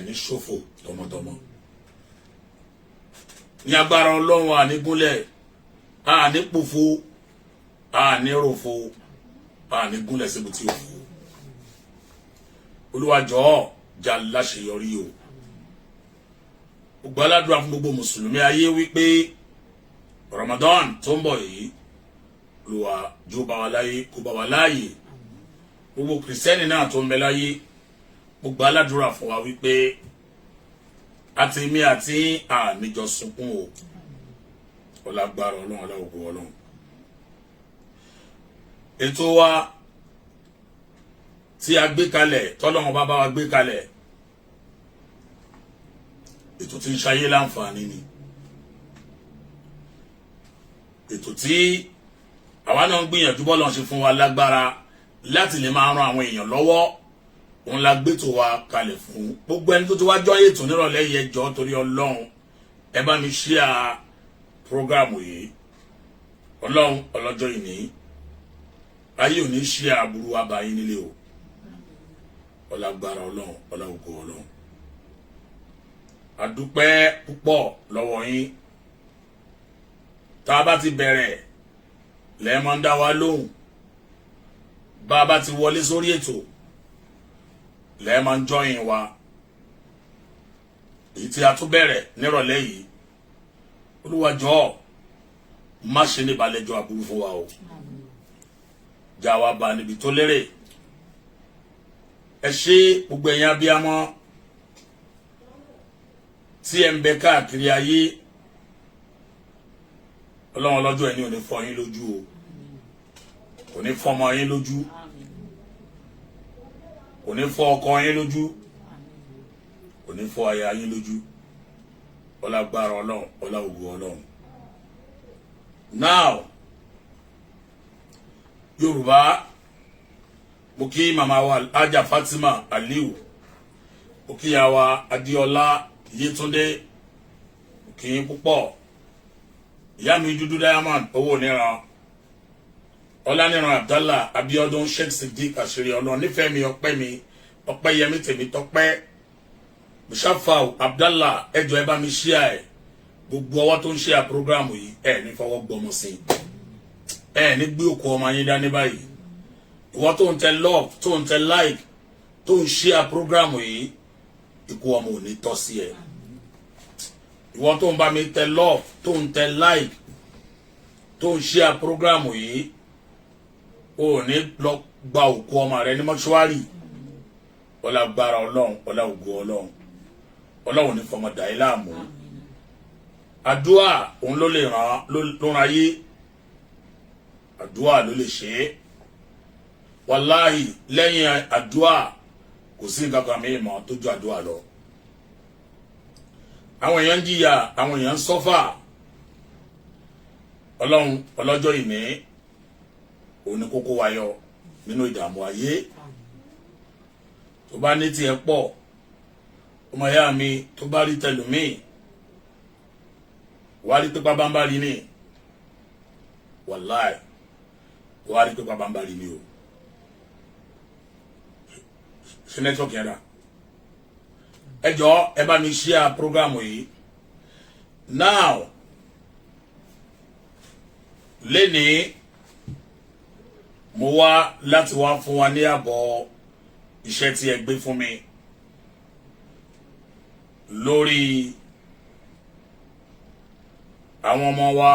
ní ṣòfò tọmọtọmọ ní agbára Ọlọ́run ànígúnlẹ̀ ànípòfo àníròfo ànígúnlẹ̀ síbi tí ó fò Olúwa jọ̀ọ́ jà láṣeyọrí o gbogbo aládùúrà fún gbogbo mùsùlùmí ayé wípé Ramadan tó ń bọ̀ yìí Olúwa jọ̀ọ́ bá wa láyé kó bá wa láàyè gbogbo kìrìsìtẹ́nì náà tó ń bẹ láyé gbogbo aládùúrà fún wa wípé àti mi àti àníjọ sunkún o ọlágbára Ọlọ́run aláwòkú Ọlọ́run ètò wa tí a gbé kalẹ̀ tọ́lọ́run bá wa gbé kalẹ̀ ètò tí ń ṣayé láǹfààní ni ètò tí àwa náà ń gbìyànjú bọ́lọ̀ ṣe fún wa lágbára láti lè máa ran àwọn èèyàn lọ́wọ́ òun la gbé tó wa kalẹ̀ fún gbogbo ẹni tó ti wá jọ́ ètò nírọ̀lẹ́ yìí ẹ jọ̀ọ́ torí Ọlọ́run ẹ bá mi share prógrámù yìí Ọlọ́run ọlọ́jọ́ ìní ayé ò ní share aburú abayín nílé o ọlágbára Ọlọ́run ọláògo Ọlọ́run adúpẹ́ púpọ̀ lọ́wọ́ yín tá a bá ti bẹ̀rẹ̀ lẹ́ẹ̀mọ́ ń dá wa lóhùn bá a bá ti wọlé sórí ètò lẹ́ẹ̀mọ́ ń jọyìn wa èyí tí a tún bẹ̀rẹ̀ nírọ̀lẹ́ yìí Olúwa jọ̀ọ́ má ṣe ní balẹ̀jọ́ aburú fún wa o já wa bá níbi tó lérè ẹ ṣé gbogbo ẹ̀yin abiyamọ tí ẹ ń bẹ káàkiri ayé Ọlọ́run ọlọ́jọ́ ẹni ò ní fọ́ yín lójú o kò ní fọ́ ọmọ yín lójú kò ní fọ́ ọkọ yín lójú kò ní fọ́ aya yín lójú ọlágbára Ọlọ́run ọláògo Ọlọ́run. Now Yorùbá mo kí màmá wa Ajá Fatima Aliu mo kí ya wa Adéọlá Yétúndé mo kí yín púpọ̀ ìyá mi dúdú Diamond owó níran Ọláníran Abdallah Abiodun Sheikh Siddiq àṣírí Ọlọ́run nífẹ̀ẹ́ mi ọpẹ́ yẹmí tèmi tọpẹ́ Mushafau Abdallah ẹjọ ẹ bá mi share ẹ gbogbo ọwọ́ tó ń share program yìí ẹ ní fọwọ́ gbọmọ sí ẹ ní gbé òkú ọmọ yín dání báyìí ìwọ tó ń tẹ love tó ń tẹ like tó ń share program yìí ikú ọmọ ò ní tọ́ sí ẹ ìwọ tó ń bá mi tẹ love tó ń tẹ like tó ń share program yìí ò ní lọ gba òkú ọmọ rẹ ní mọ́ṣúárì ọlágbára Ọlọ́run ọláògo Ọlọ́run Ọlọ́run ní fọmọ dà í láàmú àdúà òun ló lè ràn ayé àdúà ló lè ṣe é wàláhì lẹ́yìn àdúà kò sí nǹkan kan mìíràn tó ju àdúà lọ àwọn èèyàn ń jìyà àwọn èèyàn ń sọ́fà Ọlọ́run ọlọ́jọ́ ìní òun ni kókó wa yọ nínú ìdààmú ayé tó bá ní tiẹ̀ pọ̀ ọmọ ìyá mi tó bá rí tẹlùmíì wà á rí pípa bá ń bá rí ní wàláì wà á rí pípa bá ń bá rí ní o ṣe nẹ́tíwọ́kì yẹn dà ẹ jọ̀ọ́ ẹ bá mi share prógrámù yìí now lénìí mo wá láti wá fún wa ní àbọ̀ iṣẹ́ tí ẹ gbé fún mi lórí àwọn ọmọ wa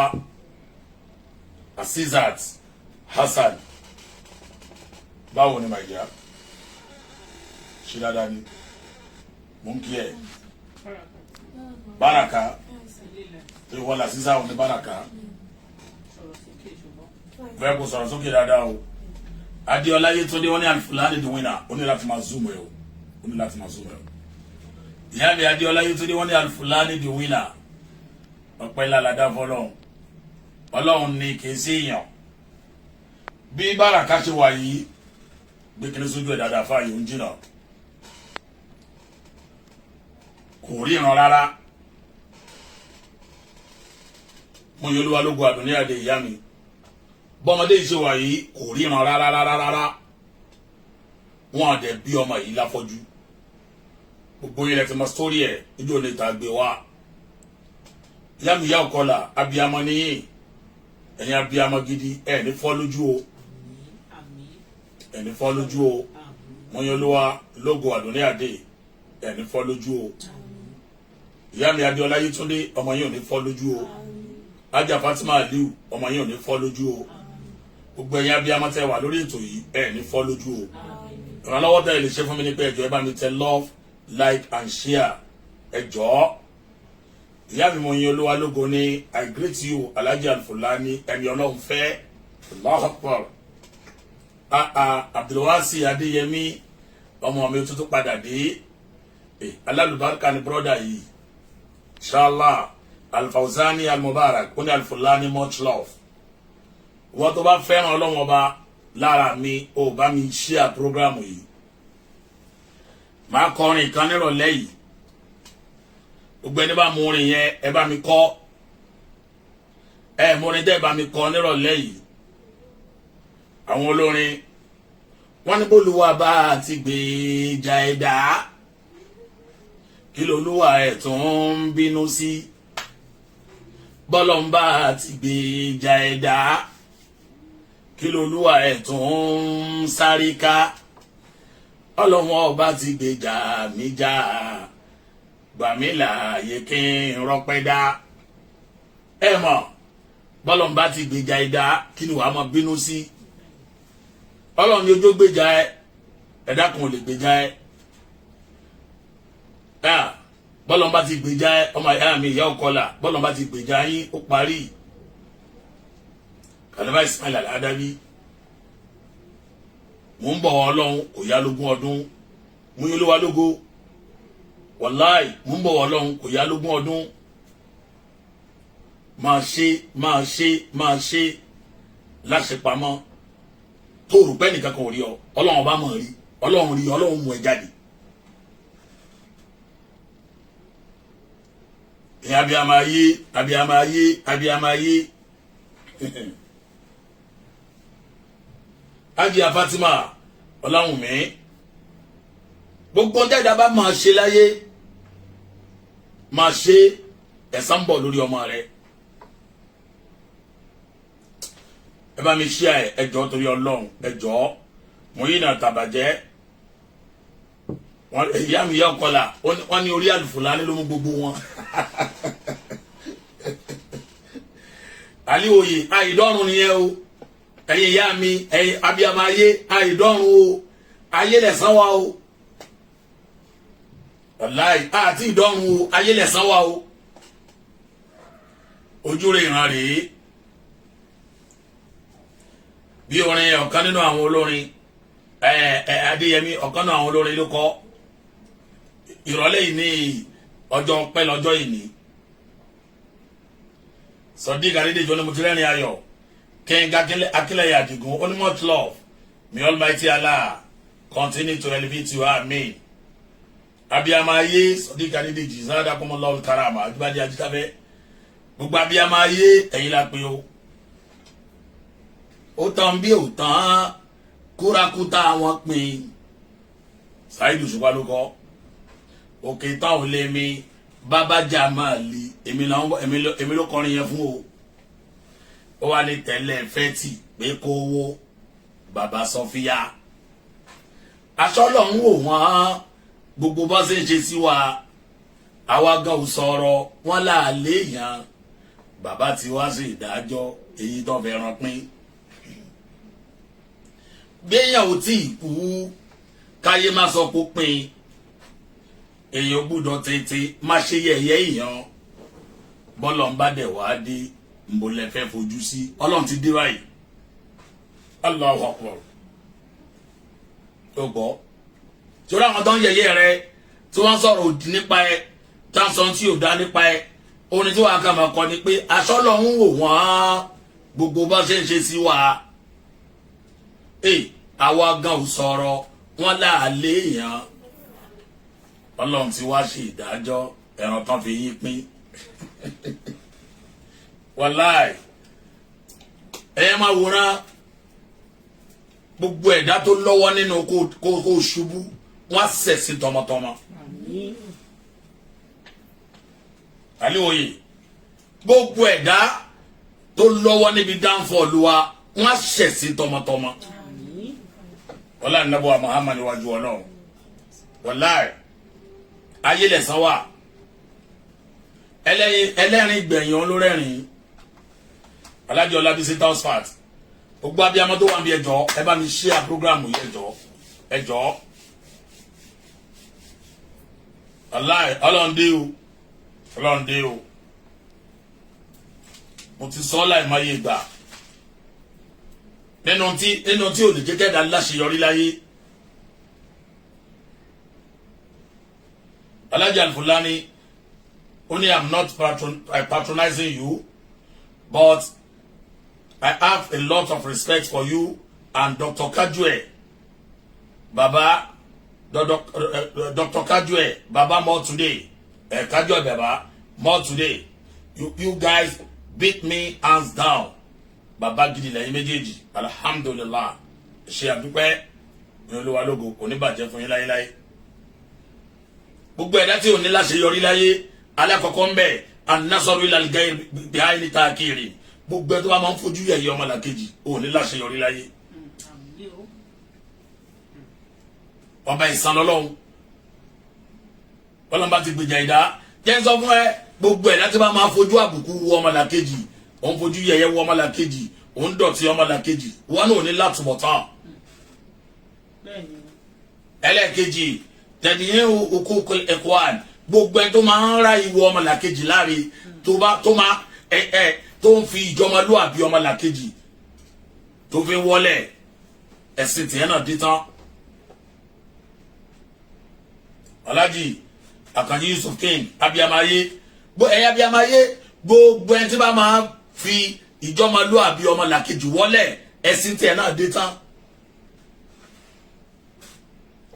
Asisat Hassan báwo ni my dear ṣe dáadáa ni mo ń kí ẹ Baraka tí wọ́n là sísá òní Baraka bẹ́ẹ̀ kò sọ̀rọ̀ sókè dáadáa o Adéọlá Yétúndé wọ́n ní Alifulani the winner ó ní láti máa zoom ẹ o ó ní láti máa zoom ẹ o ìyá mi Adéọlá Yétúndé wọ́n ní Alifulani the winner ọpẹ́ lálàdá fọ́lọ́run Ọlọ́run ní kì í sí èèyàn bí Baraka ṣe wà yìí gbé kiri sójú ẹ̀ dáadáa fáyé ń jìnnà kò ríran rárá mo yọ Olúwa lógo àdùnní àdé ìyá mi bọ́mọdé yìí ṣe wà yìí kò ríran rárá wọn àdẹ bí ọmọ yìí láfọ́jú gbogbo yẹn ti mọ sórí ẹ̀ níjó ní ta gbé wá yàmìyá ọ̀kọ́là abiyamọ níyìn ẹ̀yin abiyamọ gidi ẹ̀ ní fọ́ lójú o ẹ̀ ní fọ́ lójú o mọ́yọ́lúwa lógo àdúní àdé ẹ̀ ní fọ́ lójú o ìyá mi Adéọlá Yétúndé ọmọ yín ò ní fọ́ lójú o Ajá Fatima Aliu ọmọ yín ò ní fọ́ lójú o gbogbo ẹ̀yin abiyamọ tẹ́ wà lórí ètò yìí ẹ̀ ní fọ́ lójú o ìrànlọ́wọ́ tẹ́ ẹ lè ṣe fún mi ní pé ẹ jọ̀ọ́ ẹ bá mi tẹ love like and share ẹ jọ̀ọ́ ìyá mi Mọ́yìnolúwa lógo ní I greet you Alhaji Alfulany ẹni Ọlọ́run fẹ́ Allahu Akbar Abdulwasi Adéyẹmí ọmọ mi tuntun padà dé alálùbáríkà ni brọ́dà yìí inshallah Alfawzani Almubarak ó ní Alfulany much love wọ́n tó bá fẹ́ràn Ọlọ́run ọba lára mi ó bá mi share programu yìí máa kọrin kan nírọ̀lẹ́ yìí gbogbo ẹni bá mú orin yẹn ẹ bá mi kọ ẹ mú orin dẹ́ bá mi kọ nírọ̀lẹ́ yìí àwọn olórin wọ́n ní bólúwa bá ti gbèjà ẹ̀dá kí lolúwa ẹ̀ tó ń bínú sí bọ́lọ́mbà ti gbèjà ẹ̀dá kí lolúwa ẹ̀ tó ń sáré ká ọlọ́wọ́n ọba ti gbèjà mi já gbàmílà yẹ kí n rọpẹ́ dá ẹ mọ̀ bọ́lọ́mbà ti gbèjà ẹ̀dá kí ni wàá mọ̀ bínú sí ọlọ́run ni ojú gbèjà ẹ ẹ̀dá kan ò lè gbèjà ẹ bọ́lọ́mbà ti gbèjà ẹ ọmọ ìyá mi ìyá ọkọlà bọ́lọ́mbà ti gbèjà yín ó parí Kàlẹ́bà Ismail Al-Adabi mò ń bọ̀ ọlọ́run kò yá lógún ọdún Mọ́yìnolúwa lógo wàláì mò ń bọ̀ ọlọ́run kò yá lógún ọdún máa ṣe láṣepamọ́ tó rò pé nìkan kan ò rí ọ ọlọ́run bá mọ̀ rí ọlọ́run mú ẹ jáde ẹ abiyamọ ayé Ajá Fatima Ọláwùnmí gbogbo dẹ́dá bá máa ṣe láyé máa ṣe ẹ̀san ń bọ̀ lórí ọmọ rẹ ẹ bá mi ṣí ẹjọ́ torí Ọlọ́run ẹjọ́ Muyina Tabajẹ́ wọn ìyá mi yá ọkọlà wọn ní orí Alfulany ló mú gbogbo wọn Alioye àìdọ́rùn nìyẹn o ẹ̀yin ìyá mi ẹ̀yin abiyamọ ayé àìdọ́rùn o ayé lẹ̀san wa o wàláì àti ìdọ́rùn o ayé lẹ̀san wa o ojú rẹ̀ ìran rèé bí orin ọ̀kan nínú àwọn olórin Adéyẹmí ọ̀kan nínú àwọn olórin ló kọ ìrọ̀lẹ́ yìí ní ọjọ́ pẹ́ lọ́jọ́ yìí ní Sodiq Adédèjì ní mo ti rẹ́rìn ayọ̀ King Akínlẹ̀yẹ Àdìgún only much love may Almighty Allah continue to elevate you amen abiyamọ ayé Sodiq Adédèjì zadakumullahu karama Àjíbádé Ajítábẹ́ gbogbo abiyamọ ayé ẹ̀yin la pé o ó tán bí ó tán kúrakúta wọn pin Saheed Òṣùpá ló kọ òkè tán ò lé mi bàbá Jamali èmi ló kọrin yẹn fún o ó wà ní tẹ́lẹ̀ fẹ́tì pé kó wó bàbá Sọfíà aṣọ lọ́hún wò wọ́n gbogbo bá ṣe ń ṣe sí wa àwa gan ò sọ̀rọ̀ wọ́n láàlé yàn bàbá tí wá sí ìdájọ́ èyí tó fẹ́ ran pín gbéyàn ò tí ì kú káyé má sọ pé pín èèyàn gbúdọ̀ tètè má ṣe yẹ̀yẹ́ èèyàn bọ́lọ̀ ń bá dẹ̀ wá dé mo lè fẹ́ fojú sí Ọlọ́run ti dé báyìí Allahu Akbar tó gbọ́ tí ó ráwọn tó ń yẹ̀yẹ́ rẹ tí wọ́n sọ̀rọ̀ òdì nípa ẹ táǹsán tí ò dá nípa ẹ orin tí wàá kà máa kọ ni pé aṣọ lọ́hún wò wọ́n gbogbo bá ṣe ń ṣe sí wa àwa gan ò sọ̀rọ̀ wọ́n láàlé èèyàn Ọlọ́run ti wá ṣe ìdájọ́ ẹran tán fi yín pín wàláì ẹ̀yẹ́ máa wòran gbogbo ẹ̀dá tó lọ́wọ́ nínú kó ṣubú wọ́n sẹ̀sìn tọmọtọmọ àlíwòye gbogbo ẹ̀dá tó lọ́wọ́ níbi downfall wa wọ́n ṣẹ̀ sí tọmọtọmọ wọ́n láì nàbọ̀ Muhammad níwájú ọlọ́run wọ́n láì ayé lẹ̀sán wà ẹlẹ́rìn gbẹ̀yìn olórẹ́rìn alájọ Ọlábísí tausfat gbogbo abiyamọ tó wà ń bí ẹjọ́ ẹ bá mi share program yìí ẹjọ́ aláì ọlọ́run dé o mo ti sọ láì máa yé gbà nínú tí ò lè jẹ́ kẹ́dà láṣeyọrí láyé Alhaji Alfulany only I'm not patronizing you, but I have a lot of respect for you and Dr. Kajue Baba Dr. Kajue Baba more today Kajue Baba more today you guys beat me hands down Baba gidi lẹ́yìn méjèèjì alhamdulillah ṣe àdúpẹ́ ní Olúwa lógo kò ní bàjẹ́ fún yín láyéláyé gbogbo ẹ̀dá tí ò ní láṣeyọrí láyé alákọ̀ọ́kọ́ ń bẹ̀ an-nasaru ila al-ghayr bi'ayni ta'kiri gbogbo ẹ̀ tó bá máa ń fojú yẹ̀yẹ́ ọmọlàkejì ò ní láṣeyọrí láyé ọba ìsanlọ́lọ́hún ọlọ́mọba ti gbèjà ìdá jẹ́ ń sọ fún ẹ gbogbo ẹ̀dá tí bá máa fojú àbùkù wọ ọmọlàkejì òun fojú yẹ̀yẹ́ wọ ọmọlàkejì òun dọ̀tí ọmọlàkejì wọn náà ní látúbọ̀tán ẹlẹ́ẹ̀kejì tẹ̀lé huquq al-ikhwan gbogbo ẹ tó máa ń ra ìwọ ọmọlàkejì láre tó ń fi ìjọmọlúwàbí ọmọlàkejì tó fi wọlé ẹ̀sìn tìyẹn náà dé tán Alhaji Àkànjí Yusuf King abiyamaye gbogbo ẹni tí bá máa fi ìjọmọlúwàbí ọmọlàkejì wọlé ẹ̀sìn tìyẹn náà dé tán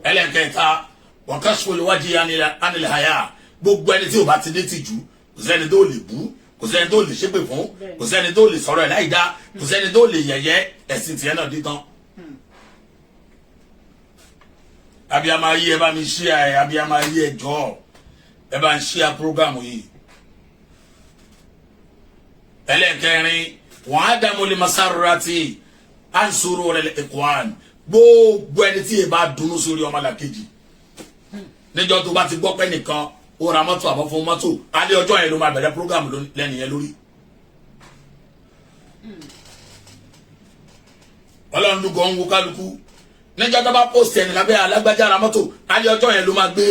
ẹlẹ́kẹta wa kashful wajhi anil haya gbogbo ẹni tí ò bá ti ní tìjú kò sẹ́ni tó lè bú kò sẹ́ni tó lè ṣépè fún kò sẹ́ni tó lè sọ̀rọ̀ ẹ̀ láì dá kò sẹ́ni tó lè yẹ̀yẹ́ ẹ̀sìn tiẹ̀ náà dídán. abiyama ayé ẹ bá mi share ẹ abiyama ayé ẹ jọ̀ọ́ ẹ bá ń share program yìí. ẹlẹ́kẹrin wa adamu li masarrati an sururi al-ikhwan gbogbo ẹni tí ẹ bá dùnnú sórí ọmọlàkejì níjọ́ tó bá ti gbọ́ pé nìkan ó ra mọ́tò àbọ̀ fún mọ́tò alẹ́ ọjọ́ yẹn ló máa bẹ̀rẹ̀ program lẹ́nu yẹn lórí. ọlọ́run dúgọ́ ń wo kálukú níjọ́ tó bá post ẹni lábẹ́ alágbájá ra mọ́tò alẹ́ ọjọ́ yẹn ló máa gbé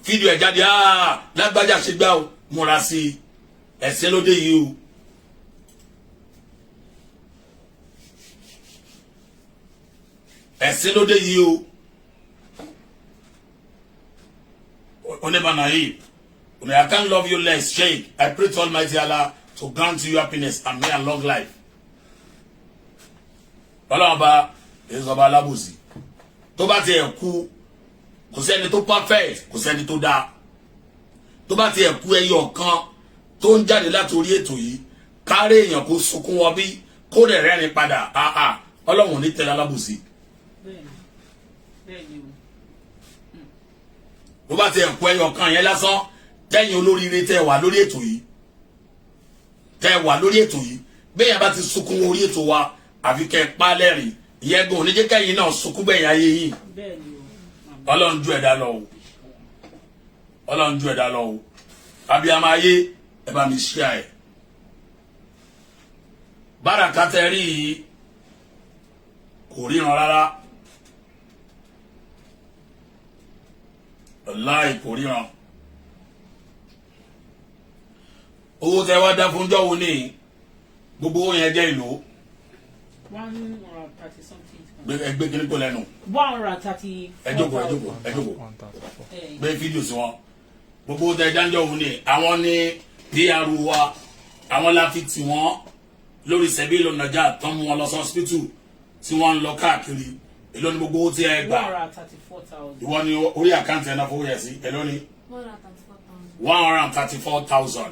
fídíò ẹ̀ jáde lágbájá ṣe gbá o múra sí i ẹ̀sẹ̀ lóde yìí o. ẹ̀sẹ̀ lóde yìí o. I can't love you less, Sheikh. I pray to Almighty Allah to grant you happiness and may and long life. Ọlọ́ọ̀ba ìṣọba alábòsí tó bá tiẹ̀ kú kò sẹ́ni tó perfect kò sẹ́ni tó dáa tó bá tiẹ̀ kú ẹyọ kan tó ń jáde láti orí ètò yìí kárí èèyàn kó sunkún wọ bí kó dẹ̀ rẹ́rìn padà Ọlọ́run ní tẹ̀lé alábòsí. bó bá ti ẹ̀kọ́ ẹyọ kan yẹn lásán tẹ́yìn olóríire tẹ́ wà lórí ètò yìí bẹ́ẹ̀ yẹn bá ti sunkún orí ètò wa àfi kẹ́ ẹ pa lẹ́rìn ìyẹn gan oníjẹ́ kẹ́yìn náà sunkún bẹ́ẹ̀ yẹn ayé yìí Ọlọ́run ju ẹ̀dá lọ o abiyama ayé ẹ bá mi share ẹ̀ Báràká tẹ́ rí yìí kò ríran rárá. Wallahi kò ríran owó tẹ wá dá fún jọ́wọ́ ní gbogbo owó yẹn jẹ́ ìlú 130 something. ẹgbẹ́ kí ní kò lẹ́nu 130. ẹjọ́kọ̀ gbé fídíò sí wọn gbogbo owó tẹ dáńjọ́ òun ní àwọn ní dr wa àwọn láfi tí wọ́n lórí sẹ́bílò nàjà tán mú wọn lọ sí hospital tí wọ́n ń lọ káàkiri èló ni gbogbo owó tí ẹ gbà 134,000. ìwọ ni orí àkáǹtì ẹ̀nà fowó yẹ sí èló ni 134,000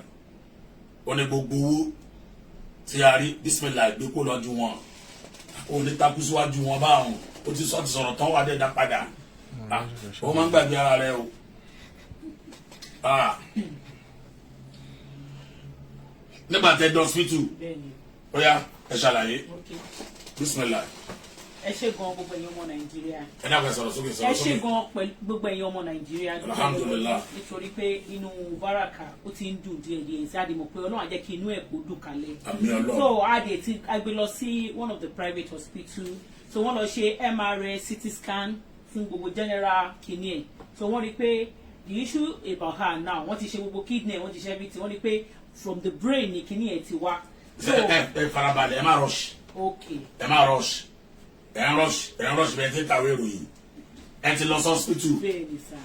ó ní gbogbo owó tí a rí bísímìlà gbé kó lọ́jú wọn ó ní takú síwájú wọn báwọn ó ti sọ̀rọ̀ tán wà dẹ́ẹ̀dá padà ó máa ń gbàgbé ara rẹ o nígbà tẹ́ dé hospital bẹ́ẹ̀ni. ó yá ẹ ṣàlàyé Okay. bismillah ẹ ṣé gan gbogbo ẹ̀yin ọmọ Nàìjíríà. ẹ dákẹ́ sọ̀rọ̀ sókè ẹ sọ̀rọ̀ ṣé sókè. gan pẹ̀lú gbogbo ẹ̀yin ọmọ Nàìjíríà. Alhamdulillah. nítorí pé inú Baraka ó ti ń dùn díẹ̀díẹ̀ sí àdìmọ̀ pé Ọlọ́run á jẹ́ kí inú ẹ̀ kó dùn kalẹ̀. Àmín Ọlọ́run. so adé tí a gbé lọ sí one of the private hospital so wọ́n lọ ṣe MRI CT scan fún gbogbo general kidney ẹ̀ so wọ́n rí pé the issue about her now wọ́n ti ṣe gbogbo kidney wọ́n ti ṣe everything wọ́n rí pé from the brain ni kidney ẹ̀ ti wá. so ẹ farabalẹ̀ ẹ má rush okay. ẹ má rush ẹ ń rush bẹ́ẹ̀ tí ń kàwé ìròyìn ẹ ti lọ sí hospital bẹ́ẹ̀ni sá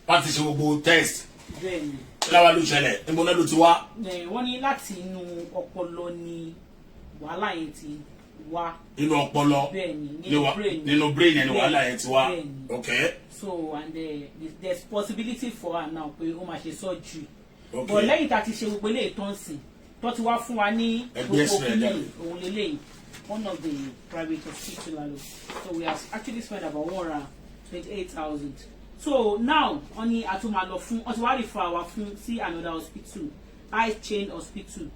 wọ́n ti ṣe gbogbo test bẹ́ẹ̀ni. láwa ló ṣẹlẹ̀ níbo náà ló ti wá. wọ́n ní láti inú ọpọlọ ni wàhálà yẹn ti wá. nínú ọpọlọ bẹ́ẹ̀ni nínú brain ẹni wàhálà yẹn ti wá. bẹ́ẹ̀ni. okay so and there's possibility for her now pé ó máa ṣe surgery. okay but lẹ́yìn tá a ti ṣe gbogbo eléyìí tó ń sìn tó ti wá fún wa ní Ẹgbẹ́ gbogbo X-ray kílì òun lélẹ́yìn one of the private hospital alo so we have actually spent about 128,000 so now wọ́n ní a tún máa lọ fún wọ́n ti wá refer wa fún sí another hospital High Chain Hospital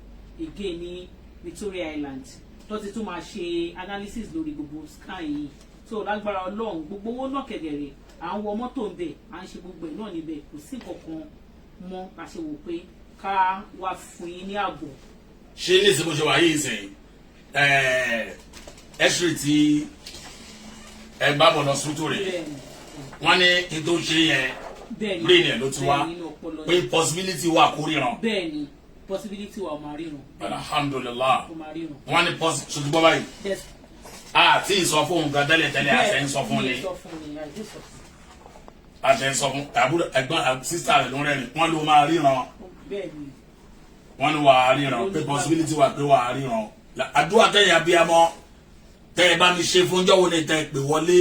again ní Victoria Island tó ti tún máa ṣe analysis lórí gbogbo scan yìí so lágbára Ọlọ́run gbogbo owó náà kẹ̀dẹ̀rẹ̀ à ń wọ mọ́tò ń bẹ̀ à ń ṣe gbogbo ẹ̀ náà níbẹ̀ kò sí kankan mọ́ ká ṣe wò pé ká wá fún yín ní ààbò. ṣé ní ìsìnkú ṣe wà yìí sìn x-ray tí ẹ bá bọ̀ lọ sùtù rẹ̀ bẹ́ẹ̀ni wọ́n ní kí tó ṣe yẹn bẹ́ẹ̀ni brain ẹ̀ ló ti wá bẹ́ẹ̀ni, nínú ọpọlọ pé yẹn. possibility wà kó ríran bẹ́ẹ̀ni possibility wa ó máa ríran alhamdulillah ó máa ríran. wọ́n ní ṣùgbọ́n báyìí Yes. àti ìsọ fún nǹkan tẹ́lẹ̀tẹ́lẹ̀ àṣẹ ń sọ fún ni mi sọ fún ni àìsí sọ fún àṣẹ ń sọ fún àbúrò ẹ̀gbọ́n sísá rẹ̀ ló ń rẹ́ni wọ́n ló máa ríran bẹ́ẹ̀ni wọ́n ní wà á ríran pé possibility wà pé wà á ríran àdúrà tẹ̀yìn abiyamọ tẹ́ ẹ bá mi ṣe fún jọ́wọ́ ní tẹ́ ẹ pè wọlé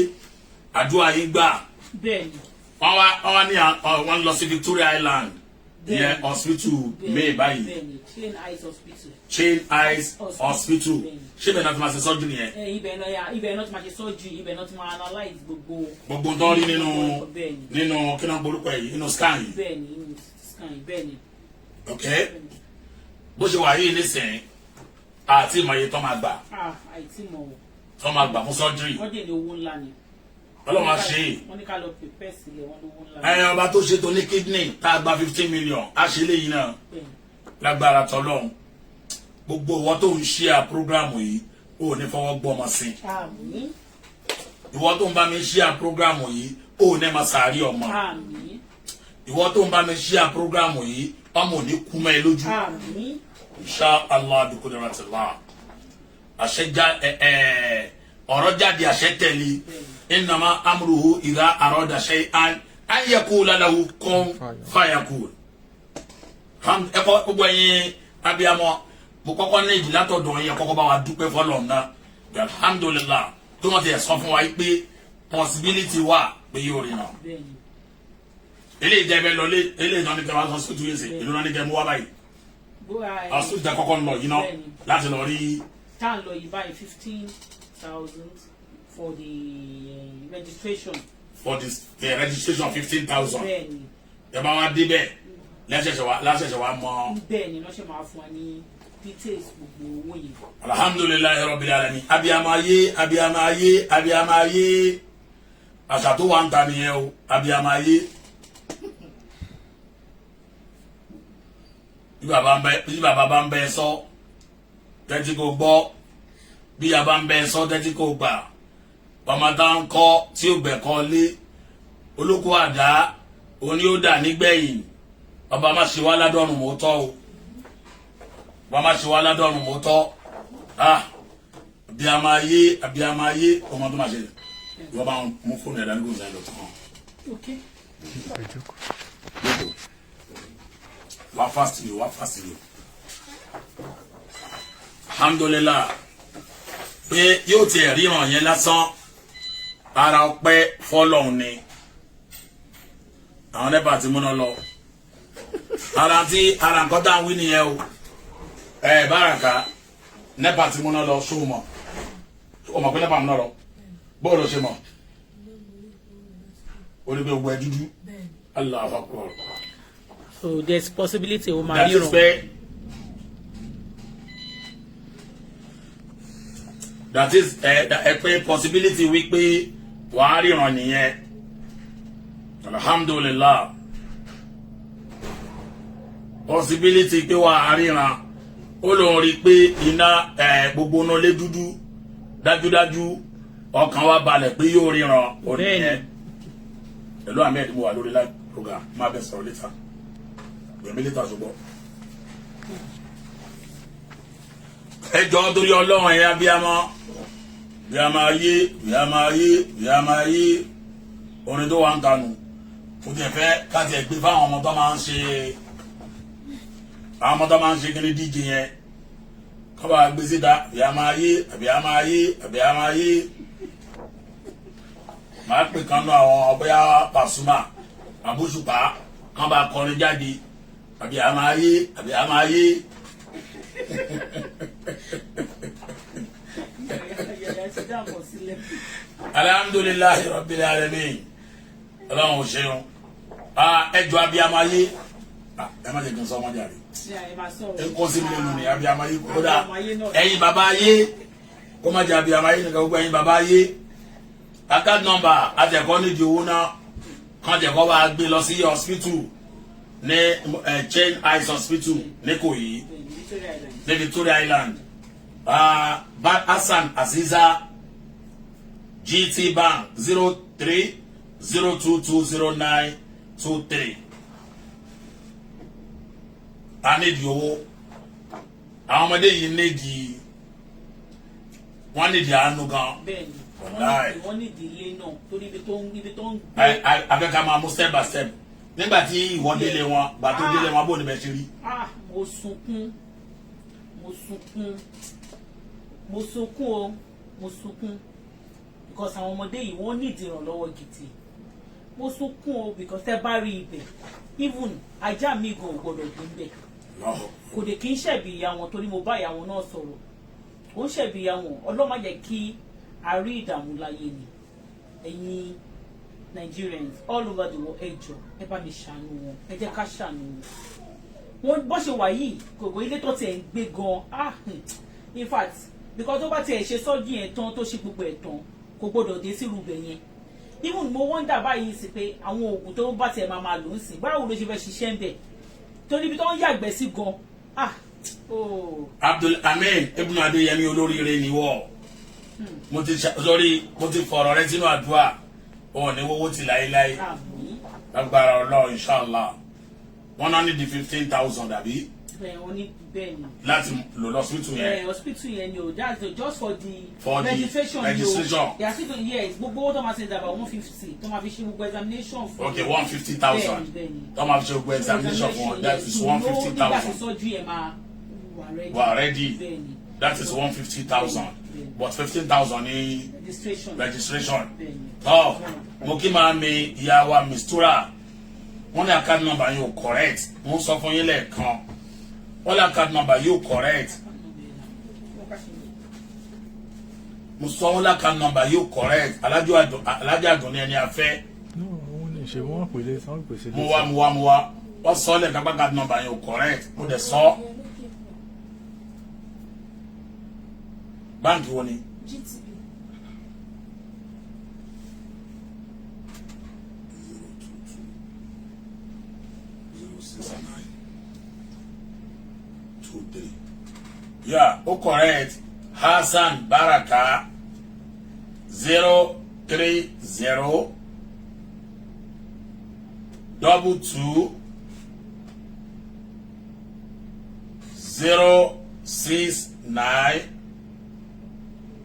àdúrà yín gbà bẹ́ẹ̀ni wọ́n wá ní wọ́n lọ sí Victoria Island ìyẹn hospital may báyìí bẹ́ẹ̀ni Chain Eyes Hospital. Chain Eyes Hospital Bẹ́ẹ̀ni. ṣé bẹ́ẹ̀ náà ti máa ṣe surgery yẹn ibẹ̀ náà ti máa ṣe surgery ibẹ̀ náà ti máa analyse gbogbo. gbogbo tó rí nínú bẹ́ẹ̀ni kí náà gbórúkọ yìí nínú scan yìí bẹ́ẹ̀ni nínú scan bẹ́ẹ̀ni. ok bó ṣe wà yìí nísìnyí àti ìmọ̀ iye tó máa gbà àìtí mọ̀ o tó máa gbà fún surgery wọ́n dè ní owó ńlá ni. ọlọ́run á ṣe é. wọ́n ní ká lọ prepare sílẹ̀ wọ́n lówó ńlá. ẹ ọba tó ṣe tó ní kidney tá a gba 15 million á ṣe léyìn náà bẹ́ẹ̀ni lágbára tọlọ́run gbogbo ìwọ tó ń ṣe à program yìí ó ní fọwọ́ gbọ́ ọmọ sí àmín ìwọ tó ń bá mi ṣe à program yìí ó ní ma sàárì ọmọ àmín ìwọ tó ń bá mi ṣe à program yìí ọmọ ò ní kú mọ́ ẹ lójú àmín insha Allah bi qudratillah àṣẹjá ọ̀rọ̀ jáde àṣẹ tẹ̀lé innama amruhu idha arada shay'an an yaqula lahu kun fayakun ẹ̀kọ́ gbogbo ẹ̀yin abiyamọ mo kọ́kọ́ ní ìdí látọ̀dọ̀ yẹn kọ́kọ́ bá wa dúpẹ́ fọlọ́n náà alhamdulillah tó wọ́n ti sọ fún wa pé possibility wà pé yóò rí náà bẹ́ẹ̀ni eléyìí jẹ́ bẹ́ẹ̀ lọ eléyìí náà ní kẹ́ wá sọ hospital yìí sè èlò náà ní kẹ́ mú wá báyìí hospital tẹ kọ́kọ́ ń lọ yìí náà láti lọ rí. tá à ń lọ yìí báyìí 15,000 for the registration. for the registration 15,000 bẹ́ẹ̀ni ẹ bá wa débẹ̀ lẹ́sẹ̀sẹ̀ wa mọ. bẹ́ẹ̀ni lọ́sẹ̀ máa fún wa ní details gbogbo owó yìí. alhamdulilayi rabbil alamin abiyama ayé abiyama ayé abiyama ayé àṣà tó wà ń ta nìyẹn o abiyama ayé bí bàbá bá ń bẹ sọ tẹ́tí kò gbọ́ bí bàbá ń bẹ sọ tẹ́tí kò gbà ọmọ tá ń kọ́ tí ó bẹ̀ kọ́ lé olóko àdá òní ó dà nígbẹ̀yìn ọba má ṣe wá ládọ́rùn mọ́tọ́ o ọba má ṣe wá ládọ́rùn mọ́tọ́ abiyama ayé ọmọ tó má ṣe ìwọ bá mú fóònù ẹ̀dá nígbà ìlú tó kàn. okay. wá fásitì ni alhamdulillah pé yóò tiẹ̀ ríran yẹn lásán ara ọpẹ́ fọ́lọ́run ni àwọn nẹ́pà ti múná lọ ara nǹkan tá à ń wí nìyẹn o Báràká nẹ́pà ti múná lọ ṣó mọ̀ o mọ̀ pé nẹ́pà múná lọ bóòlù ṣe mọ̀ o ní pé gbogbo ẹ dúdú Allahu Akbar So there's possibility o máa that is ríran. pé that is pé possibility wípé wàá ríran nìyẹn alhamdulillah possibility pé wàá ríran ó lóun rí pé iná gbogbo náà lé dúdú dájúdájú ọkàn wa balẹ̀ pé yóò ríran ònìyẹn pẹ̀lú ahmed mo wà lórí live program máa bẹ sọ̀rọ̀ létà gbẹ̀mí létà ṣùgbọ́n ẹjọ́ torí ọlọ́run ẹ̀yà bíamọ́ bíamáyé orin tó wà ń kanu mo ti fẹ́ káti ẹ̀ gbé fáwọn ọmọ tó máa ń ṣe àwọn ọmọ tó máa ń ṣe kíní díje yẹn kọ́ bá gbé síta bíamáyé máa pè kan náà àwọn ọbẹ̀ Pasuma àbúṣùpá kan bá kọrin jáde bíamáyé. Alhamdulillahi rabbil alamin Ọlọ́run ò ṣeun ẹjọ abiyamayé ẹ má jẹ kí n sọ ọmọdé àrí ẹ kó sí mi lẹ́nu ní abiyamayé kódà ẹ̀yin bàbá ayé kó má jẹ abiyamayé nìkan gbogbo ẹ̀yin bàbá ayé account number àtẹkọ nídìí owó náà kàn jẹkọ bá gbé lọ sí hospital ní Chain Eyes Hospital ní Ìkòyí ní Victoria Island. Hassan Aziza GT Bank 0302200923. I need you. Àwọn ọmọdé yìí nídìí wọ́n nídìí àánú gan. Bẹ́ẹ̀ni wọ́n nídìí ilé náà torí ibi tó ń gbé. Abẹ́ka máa mú step by step nígbà tí ìwọ́n délé wọn gbàtó délé wọn bó ni bẹ́ẹ̀ ṣe rí. Mo sunkún because àwọn ọmọdé yìí wọ́n ní ìdìrànlọ́wọ́ gidi mo sunkún o because ẹ bá rí ibẹ̀ even ajá mi gan ò gbọdọ̀ gbé ń bẹ̀ kò dé kí n ṣẹ̀bi ìyá wọn torí mo bá ìyá wọn náà sọ̀rọ̀ ó ń ṣẹ̀bi ìyá wọn ọlọ́mọ jẹ́ kí a rí ìdààmú láyé ni ẹ̀yin Nigerians all over the world ẹ jọ̀ọ́ ẹ bá mi ṣàánú wọn ẹ jẹ́ ká ṣàánú wọn bó ṣe wà yìí gbogbo ilé tó tiẹ̀ ń gbé gan in fact because tó bá tiẹ̀ ṣe sọ́jú yẹn tán tó ṣe gbogbo ẹ̀ tán kò gbọdọ̀ dé sí rúbẹ̀ yẹn even mo wonder báyìí sí pé àwọn oògùn tó bá tiẹ̀ máa lò ń sìn báwo ló ṣe fẹ́ ṣiṣẹ́ ń bẹ̀ torí ibi tó ń yàgbẹ́ sí gan Abdul Amin Ibn Adeyemi olóríire ni wọ́ mo ti fọ̀rọ̀ rẹ sínú àdúrà ọ̀ ní wọ́wọ́ ti láéláé lágbára Ọlọ́run inshallah wọ́n náà ní di 15,000 àbí. Bẹ́ẹ̀ni. Láti lò lọ hospital yẹn. Hospital yẹn ni o that's just for the registration. They are still yes gbogbo owó tó máa ṣe dàbà 150 tó máa fi ṣe gbogbo examination fún. Okay 150,000 tó máa fi ṣe gbogbo examination fún that is 150,000. nígbà tí sọ́jú yẹn máa wà ready that is 150,000 but 15,000 ní registration. Mo kí máa mi ìyá wa Mistura wọ́n ní account number yóò correct wọ́n sọ fún yín lẹ́ẹ̀kan wọ́n ní account number yóò correct mo sọ wọ́n ní account number yóò correct alájọ àdùn ní ẹni afẹ́. mo wá wọ́n sọ lẹ́ẹ̀kan pé account number yóò correct mo dẹ̀ sọ báńkì wo ni. GTB. Yeah, correct. Hassan Baraka 030 22 069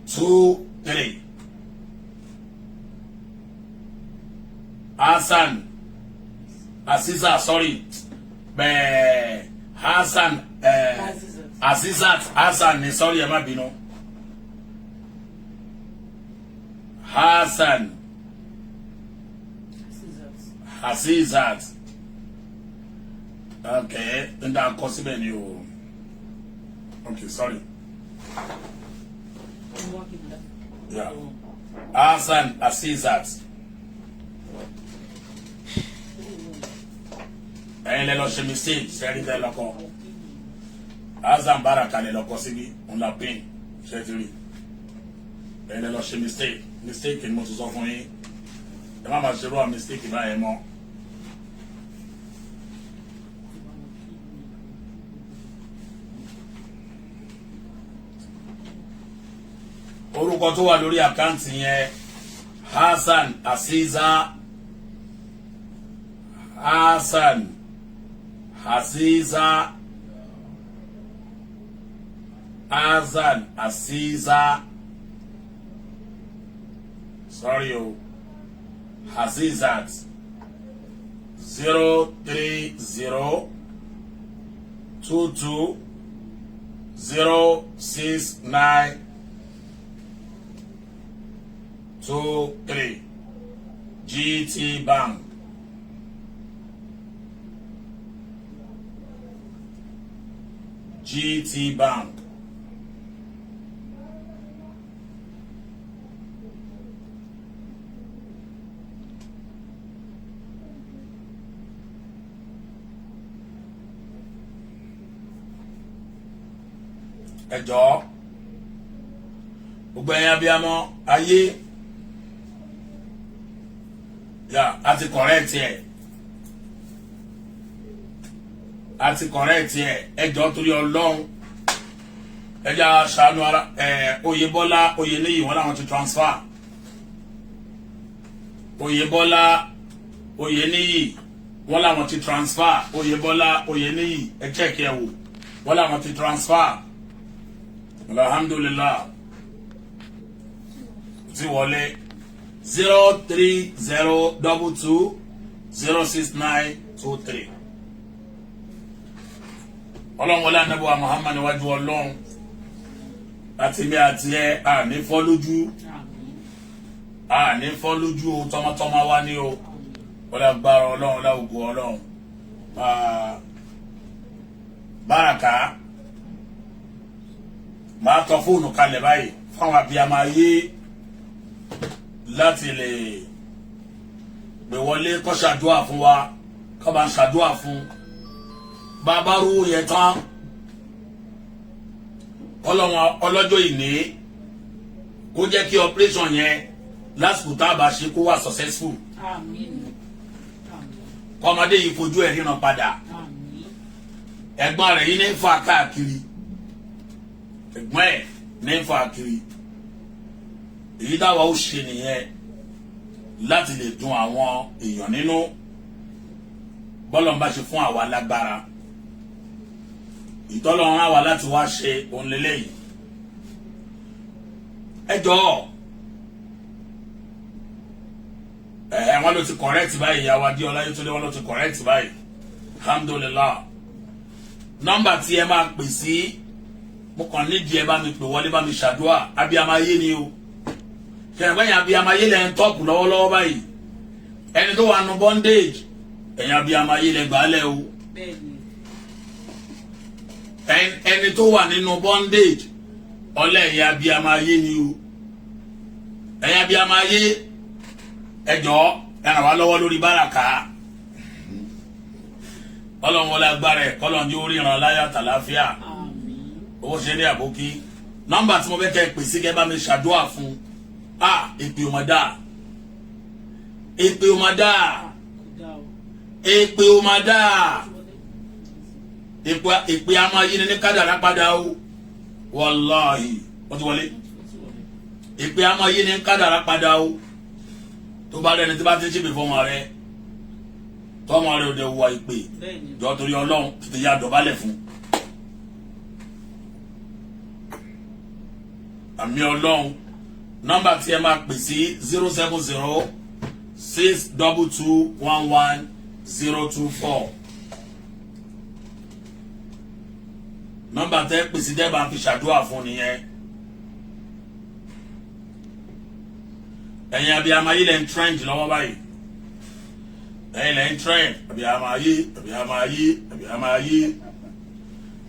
23. Hassan Aziza, sorry. Hassan Azizat Hassan ni sorry ẹ má bínú. Hassan Azizat okay nda kọ síbẹ̀ ni o okay sorry yeah Hassan Azizat ẹ̀yin lẹ lọ ṣe mistake sẹ́rí tẹ́ lọ́kọ́ azam baraka lẹ lọ́kọ́ síbi òun la pin ṣẹ́tìrì ẹ̀yin lẹ lọ ṣe mistake ni mo ti sọ fún yín ẹ má máa ṣe rú à mistake báyẹn mọ́. orúkọ tó wà lórí àkáǹtì yẹn Hassan Aziza Hassan Aziza Hassan Aziza sorry o Azizat 03022 06923 GT Bank. GT Bank. Ẹ jọ̀ọ́ gbogbo ẹ̀yin abiyamọ ayé àti correct ẹ ẹ jọ̀ọ́ torí Ọlọ́run ẹ já ṣàánú ara Oyèbọ́lá Oyèníyì wọn làwọn ti transfer Oyèbọ́lá Oyèníyì wọn làwọn ti transfer Oyèbọ́lá Oyèníyì ẹ check ẹ wò wọn làwọn ti transfer alhamdulillah ti wọlé 03022 Ọlọ́run wọlé Ànábì wa Muhammad wájú Ọlọ́run àti mi àti ẹ àní fọ́ lójú o tọmọtọmọ wa ní o wọlé agbára Ọlọ́run láwùgọ Ọlọ́run Báràká máa tọ fóònù kalẹ̀ báyìí fáwọn abiyamọ ayé láti lè gbé wọlé kó ṣàdúà fún wa kó bá ń ṣàdúà fún bàbá rú yẹn tán ọlọ́jọ́ ìní kó jẹ́ kí operation yẹn lásìkò tá a bá ṣe kó wà successful kọ́mọdé yìí fojú ẹ̀ ríran padà ẹ̀gbọ́n rẹ̀ yìí ní ń fa káàkiri ẹ̀gbọ́n ẹ̀ ní ń fa kiri èyí táwa ó ṣe nìyẹn láti lè dùn àwọn èèyàn nínú bọ́lọ̀ ń bá ṣe fún àwa lágbára ìtọ́lọ́run àwa láti wá ṣe òun lélẹ́yìí ẹ jọ̀ọ́ wọn ló ti correct báyìí ìyàwó Adéọlá Yétúndé wọn ló ti correct báyìí alhamdulillah nọ́mbà tí ẹ máa pè sí mo kàn nídìí ẹ bá mi pè wọlé bá mi ṣàdúrà abiyamọ ayé ni o ṣẹ̀gbẹ́yìn abiyamọ ayé lẹ́ ń tọ́pù lọ́wọ́lọ́wọ́ báyìí ẹni tó wà nù bondage ẹ̀yin abiyamọ ayé lẹ́ gbàálẹ̀ o ẹni tó wà nínú bondage ọlẹ́ ẹ̀yin abiyamọ ayé ni o ẹ̀yin abiyamọ ayé ẹ jọ̀ọ́ ẹ ràn wá lọ́wọ́ lórí Báràká Ọlọ́run wọlé agbára ẹ̀ kọ́lọ́n jí orí ìrànlá yàtà láfíà owó ṣe ní àbókí nọ́mbà tí mo fẹ́ kẹ́ ẹ pè sí kẹ́ bá mi ṣàdúrà fún èpè òmàdá èpè àmọ́ ayé ni ní kádàrá padà o wàláhì wọ́n ti wọlé èpè àmọ́ ayé ni ní kádàrá padà o tó bá rẹ̀ ní tí bá ti ń ṣèpè fọmọ rẹ tọmọ rẹ ò dẹ̀ wọ ìpè jọ torí Ọlọ́run tètè yá dọ̀bálẹ̀ fún àmì Ọlọ́run nọ́mbà tí ẹ máa pè sí 070-622-11024 nọ́mbà tẹ́ pè sí dẹ́ bá fi ṣàdúrà fún nìyẹn ẹ̀yin abiyamọ ayé lẹ́ ń trend lọ́wọ́ báyìí ẹ̀yin lẹ́ ń trend abiyamọ ayé abiyamọ ayé abiyamọ ayé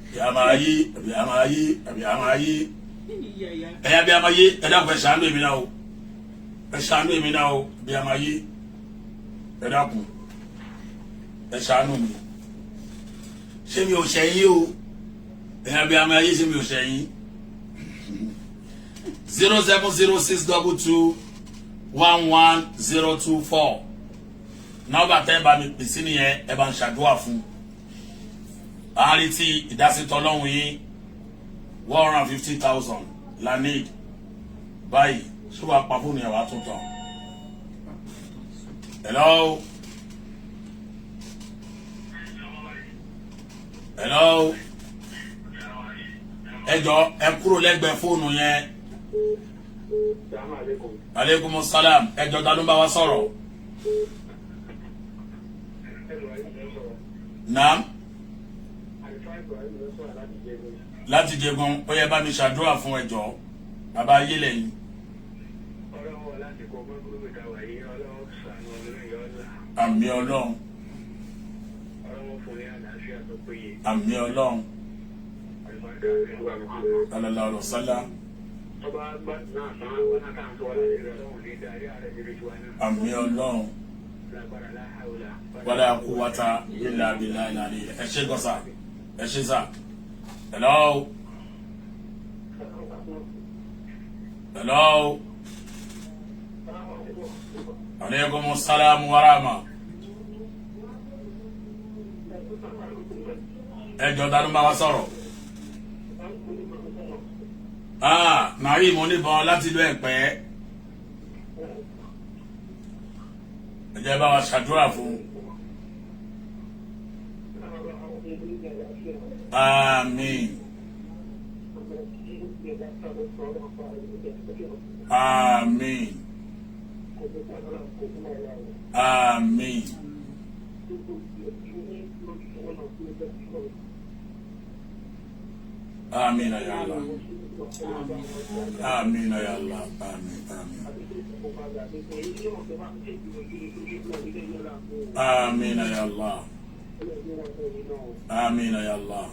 abiyamọ ayé abiyamọ ayé abiyamọ ayé ẹ̀yin abiyamọ ayé ẹ dákun ẹ ṣàánú èmi náà o ẹ ṣàánú èmi náà o abiyamọ ayé ẹ dákun ẹ ṣàánú mi ṣé mi ò ṣẹ̀yìn o ẹ̀yà bí àmì ayé ṣé mi ò ṣẹ̀yìn 07062211024 nọ́mbà tẹ́ bá mi pèsè nìyẹn ẹ bá ń ṣàdúrà fún àárín tí ìdásítọ́ lọ́hùn yín 150,000 la need báyìí ṣé wàá pa fóònù yẹn wàá tún tán. Hello. Hello. Ẹ jọ̀ọ́ ẹ kúrò lẹ́gbẹ̀ẹ́ fóònù yẹn. Aleykum salam. Ẹ jọ̀ọ́ ta ló ń bá wa sọ̀rọ̀. Naam. Láti Jẹ̀gùn ó yẹ bá mi ṣàdúrà fún ẹ jọ̀ọ́. Bàbá ayé lẹ́yìn. Àmì Ọlọ́run. Àmì Ọlọ́run. Sallallahu alaihi wasallam. Àmì Ọlọ́run. Wala quwwata illa billahi al-ali. Ẹ ṣé gọ́sà. Ẹ ṣé sà. Hello. Hello. Aleykum salam wa rahma. Ẹ jọ̀ọ́ ta ló máa wá sọ̀rọ̀. Màrí mo níbọn láti ìlú Ẹ̀pẹ́. Ẹ jẹ́ bá wa ṣàdúrà fún. Àmín. Àmín. Àmín. Àmín ya Allah. Àmín ya Allah. Àmín. Àmín. Àmín ya Allah. Àmín ya Allah.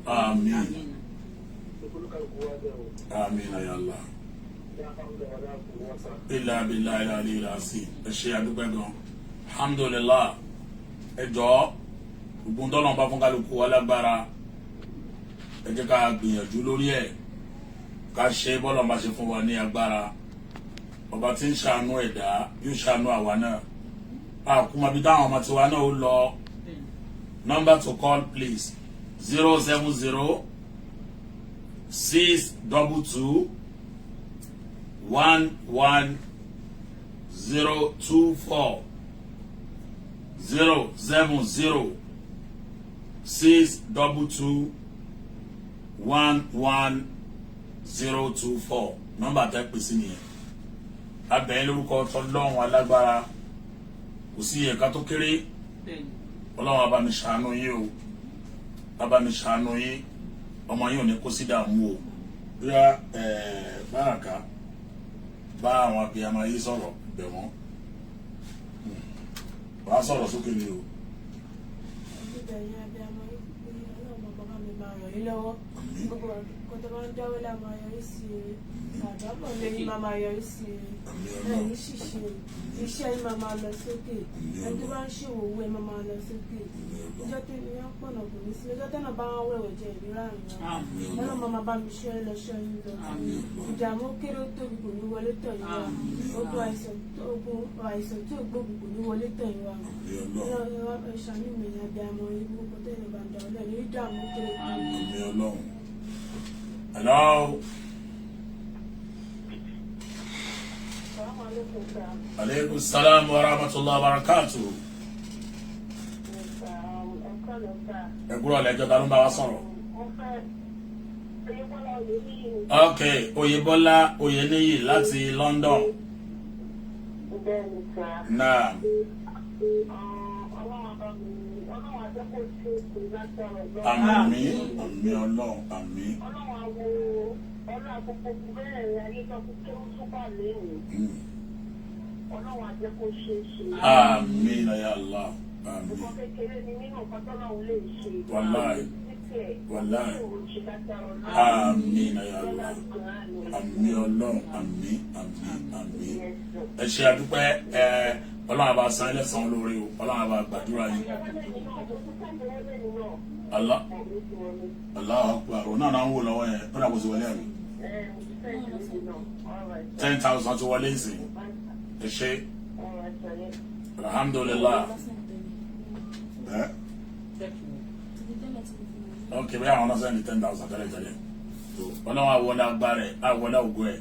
Àmín. Àmín ya Allah. Illa billahi al-aliyyil azim. Ẹ ṣé àdúpẹ́ gan. Alhamdulillah. Ẹ jọ̀ọ́ gbogbo ntọ́nà bá fún kálukú alágbára ẹ jẹ́ ká gbìyànjú lórí ẹ̀ ká ṣe bọ́lọ̀ bá ṣe fún wa ní agbára ọba tí ń ṣàánú ẹ̀dá yóò ṣàánú àwa náà àkúmọ̀bí táwọn ọmọ tiwa náà ó lọ. Number to call please 070 622 11024 070 622 11024 nọ́mbà tẹ́ pè sí nìyẹn. Abẹ́yẹn lórúkọ tọ́lọ́run alágbára kò sí ẹ̀ka tó kéré. Ọlọ́run á bá mi ṣàánú yín o, á bá mi ṣàánú yín, ọmọ yín ò ní kó sí dààmú o. Bóyá Báràká bá àwọn abiyamọ yìí sọ̀rọ̀ bẹ̀ wọ́n. Wàá sọ̀rọ̀ sókè ni o. Gbogbo nǹkan tó máa ń dáwọ́ la máa yọrí sí i, àdámọ̀ lẹ́yìn máa yọrí sí i, ẹ̀yìn ṣìṣe iṣẹ́ yìí máa lọ sókè, ẹni tó bá ń ṣòwò owó ẹ̀ máa lọ sókè. Ìjọ́ tó ní wọ́n pọ̀nà kò ní sí, ìjọ́ tẹ́nà bá wọn wẹ̀wẹ̀ jẹ ìlera àrùn wọn. Ọlọ́run máa bá mi ṣọ́ ẹ lọ ṣọ́ yín lọ. Ìdààmú kéré tó tóbi kò ní wọlé tọ̀ yín wá. Ogun àìsàn tó gbógun kò ní wọlé tọ̀ yín wá. Ṣàánú mi ní abiyamọ yín gbogbo tẹ́lẹ̀ bá ń dà ọ́ lẹ́nu ìdààmú kéré tó. Hello. Aleykum salam wa rahmatullahi wa barakatuh. Ẹ kúrò lẹ́jọ́ ta ló ń bá wa sọ̀rọ̀. Ok, Oyèbọ́lá Oyèníyì láti London. Náà. Àmín, àmín Ọlọ́run, àmín. Ọlọ́run àkókò bẹ́ẹ̀ rẹ̀ ayé tó kú tó ń túbọ̀ lẹ́yìn. Ọlọ́run àjẹ́ kó ṣe é ṣe. Àmín ya Allah. Àmín. Nǹkan kékeré ni nínú nǹkan tọ́lọ́run lè ṣe. Wàláì. Wallahi. Àmín ya Allah. Àmín Ọlọ́run, àmín, àmín, àmín. Ẹ ṣé àdúpẹ́, Ọlọ́run bá san ẹlẹ́san lórí o, Ọlọ́run bá gbàdúrà yín. Allah Akbar, òun náà ń wò lọ́wọ́ yẹn, ó dàbò sí wọlé ẹ̀mí. 10,000 ti wọlé ìsìn. Ẹ ṣé. Alhamdulillah. Ok, bẹ́ẹ̀ àwọn ọlọ́sẹ̀ ní 10,000 tẹ́lẹ̀tẹ́lẹ̀. Ọlọ́run àwọlé agbára ẹ̀, àwọlé ògo ẹ̀.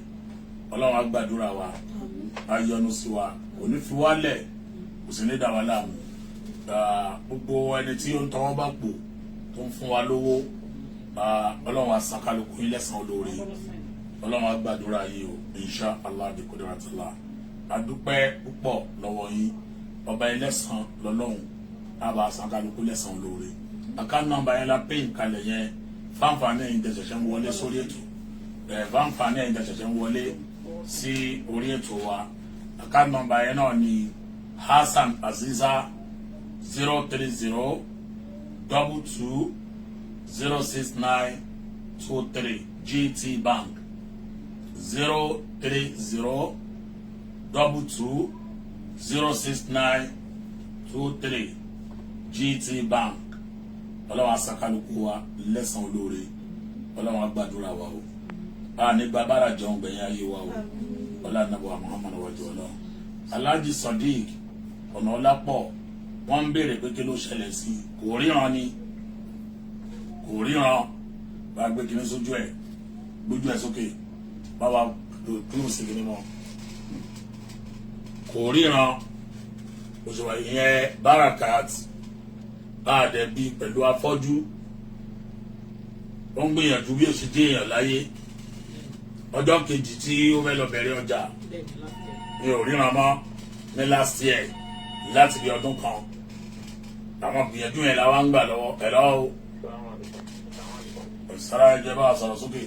Ọlọ́run agbàdúrà wa, ayọ́nú sí wa, kò ní fi wálẹ̀, kò sì ní dá wa láàmú. Gbogbo ẹni tí ó ń tọwọ́ bá pò tó ń fún wa lówó, Ọlọ́run àsàkálùkù yín lẹ́san olóore. Ọlọ́run agbàdúrà yìí o, insha Allah bi qudratillah. Adúpẹ́ púpọ̀ lọ́wọ́ yín, ọba ẹlẹ́san lọ́lọ́run, àbá àsàkálùkù lẹ́san olóore. Account number yẹn la pé ìkàlẹ̀ yẹn fáǹfààní ẹ̀yin tẹ́ ṣẹ̀ṣẹ̀ ń wọlé sórí ètò, fáǹfààní ẹ̀yin tẹ́ ṣẹ̀ṣẹ̀ ń wọlé sí orí ètò wa. Account number yẹn náà ni Hassan Aziza 030 22 06923 GT Bank 030 22 06923 GT Bank. Ọlọ́run asakaluku wa lẹ́san olóore, Ọlọ́run agbàdúrà wa o, nígbà bára jẹun gbẹ̀yìn ayé wa o, Ọlọ́run nàbọ̀ Muhammad wájú Ọlọ́run. Alhaji Sadiq ọ̀nà ọlápọ̀ wọ́n ń béèrè pé kí ló ṣẹlẹ̀ sí i, kò ríran ni, kò ríran, bá gbé kíní sójú ẹ̀, gbójú ẹ̀ sókè, báwa kúrò sí kíní mọ́, kò ríran, òṣèwà ìyẹn Barakat àdẹ̀bí pẹ̀lú afọ́jú, ó ń gbìyànjú bí ó ṣe dé èèyàn láyé. Ọjọ́ kejì tí ó fẹ́ lọ bẹ̀rẹ̀ ọjà mi ò ríran mọ́ ní last year láti bí ọdún kan. Àwọn gbìyànjú yẹn làwọn ń gbà lọ́wọ́ ẹ̀rọ o. Sára ẹjẹ bá a sọ̀rọ̀ sókè.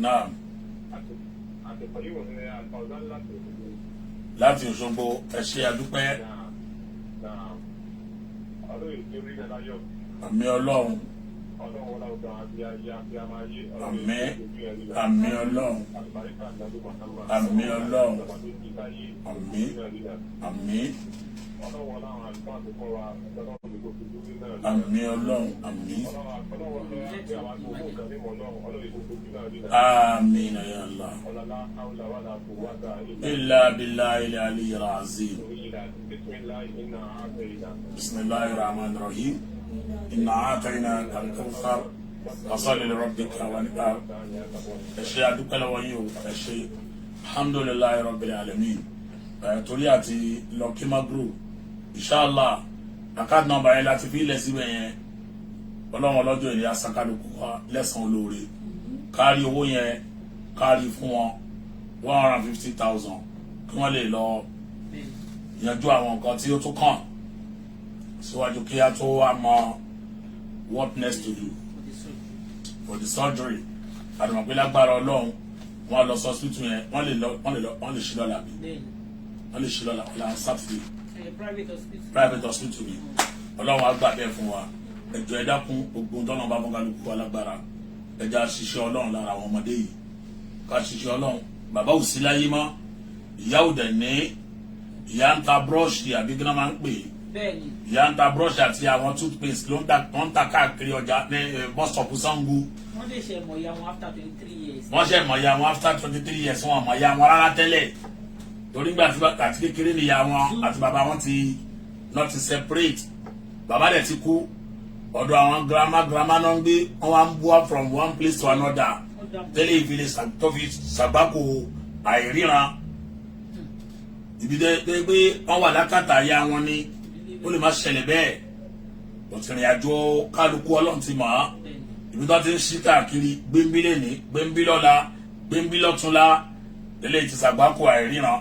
Náà láti Òṣogbo ẹ ṣé àdúpẹ́. Àmín Ọlọ́run. Àmín. Àmín Ọlọ́run. Àmín Ọlọ́run. Àmín. Àmín. Àmín Ọlọ́run. Àmín. Àmín ya Allah. Illa billahi al-aliyyil azim. Bismillahir rahmanir rahim. Inna a'tainaka al-kawthar fasalli li rabbika wanhar. Ẹ ṣé àdúpẹ́ lọ́wọ́ yín o, ẹ ṣé. Alhamdulillahi rabbil alamin. Torí àti Lọ́kímá group, inshallah, account number yẹn láti fi ilẹ̀ síbẹ̀ yẹn. Ọlọ́run ọlọ́jọ́ ìní asakaluku wa lẹ́san olóore. Kárí owó yẹn, kárí fún wọn 150,000 kí wọ́n lè lọ yanjú àwọn nǹkan tí ó tún kàn síwájú kí a tó wá mọ what next to do for the surgery. Àdùnmọ̀ pé lágbára Ọlọ́run wọ́n lọ sọ hospital yẹn, wọ́n lè ṣí lọ́la bí wọ́n lè ṣí lọ́la ọ̀la Saturday private hospital ni. Ọlọ́run á gbà bẹ́ẹ̀ fún wa. Ẹjọ́ ẹ dákun gbogbo tọ́nà bá fún kálukú wa lágbára, ẹja ṣiṣẹ́ Ọlọ́run lára àwọn ọmọdé yìí, ká ṣiṣẹ́ Ọlọ́run. Bàbá ò sí láyé mọ́, ìyá ò dẹ̀ ní, ìyá ń ta búrọ́ọ̀ṣì àbí kí wọ́n máa ń pè é, ìyá ń ta búrọ́ọ̀ṣì àti àwọn toothpaste ló ń ta káàkiri ọjà ní bọ́sọ̀pù Ṣàngó. Wọ́n lè ṣe mọ̀ ìyá wọn after 23 years. Wọ́n ṣe mọ̀ ìyá wọn after 23 years, wọn mọ̀ ìyá wọn rárá tẹ́lẹ̀. Torí gbà àti kékeré ni ìyá wọn àti bàbá wọn ti not to separate. Bàbá dẹ̀ ti kú, ọ̀dọ̀ àwọn grandma náà ń gbé, wọ́n wá ń bú from one place to another. Tẹ́lẹ̀ ìfilẹ̀ tó fi ṣàgbákò àìríran. Ibi tẹ́ pé wọ́n wà lákàtà ya wọn ni ó lè má ṣẹlẹ̀ bẹ́ẹ̀. Òtìrìn àjò kálukú Ọlọ́run ti mọ̀ á. Ibi tó ti ń ṣí káàkiri gbéńbí lẹ́ni, gbéńbí lọ́la, gbéńbí lọ́túnla, tẹ́lẹ̀ ti ṣàgbákò àìríran.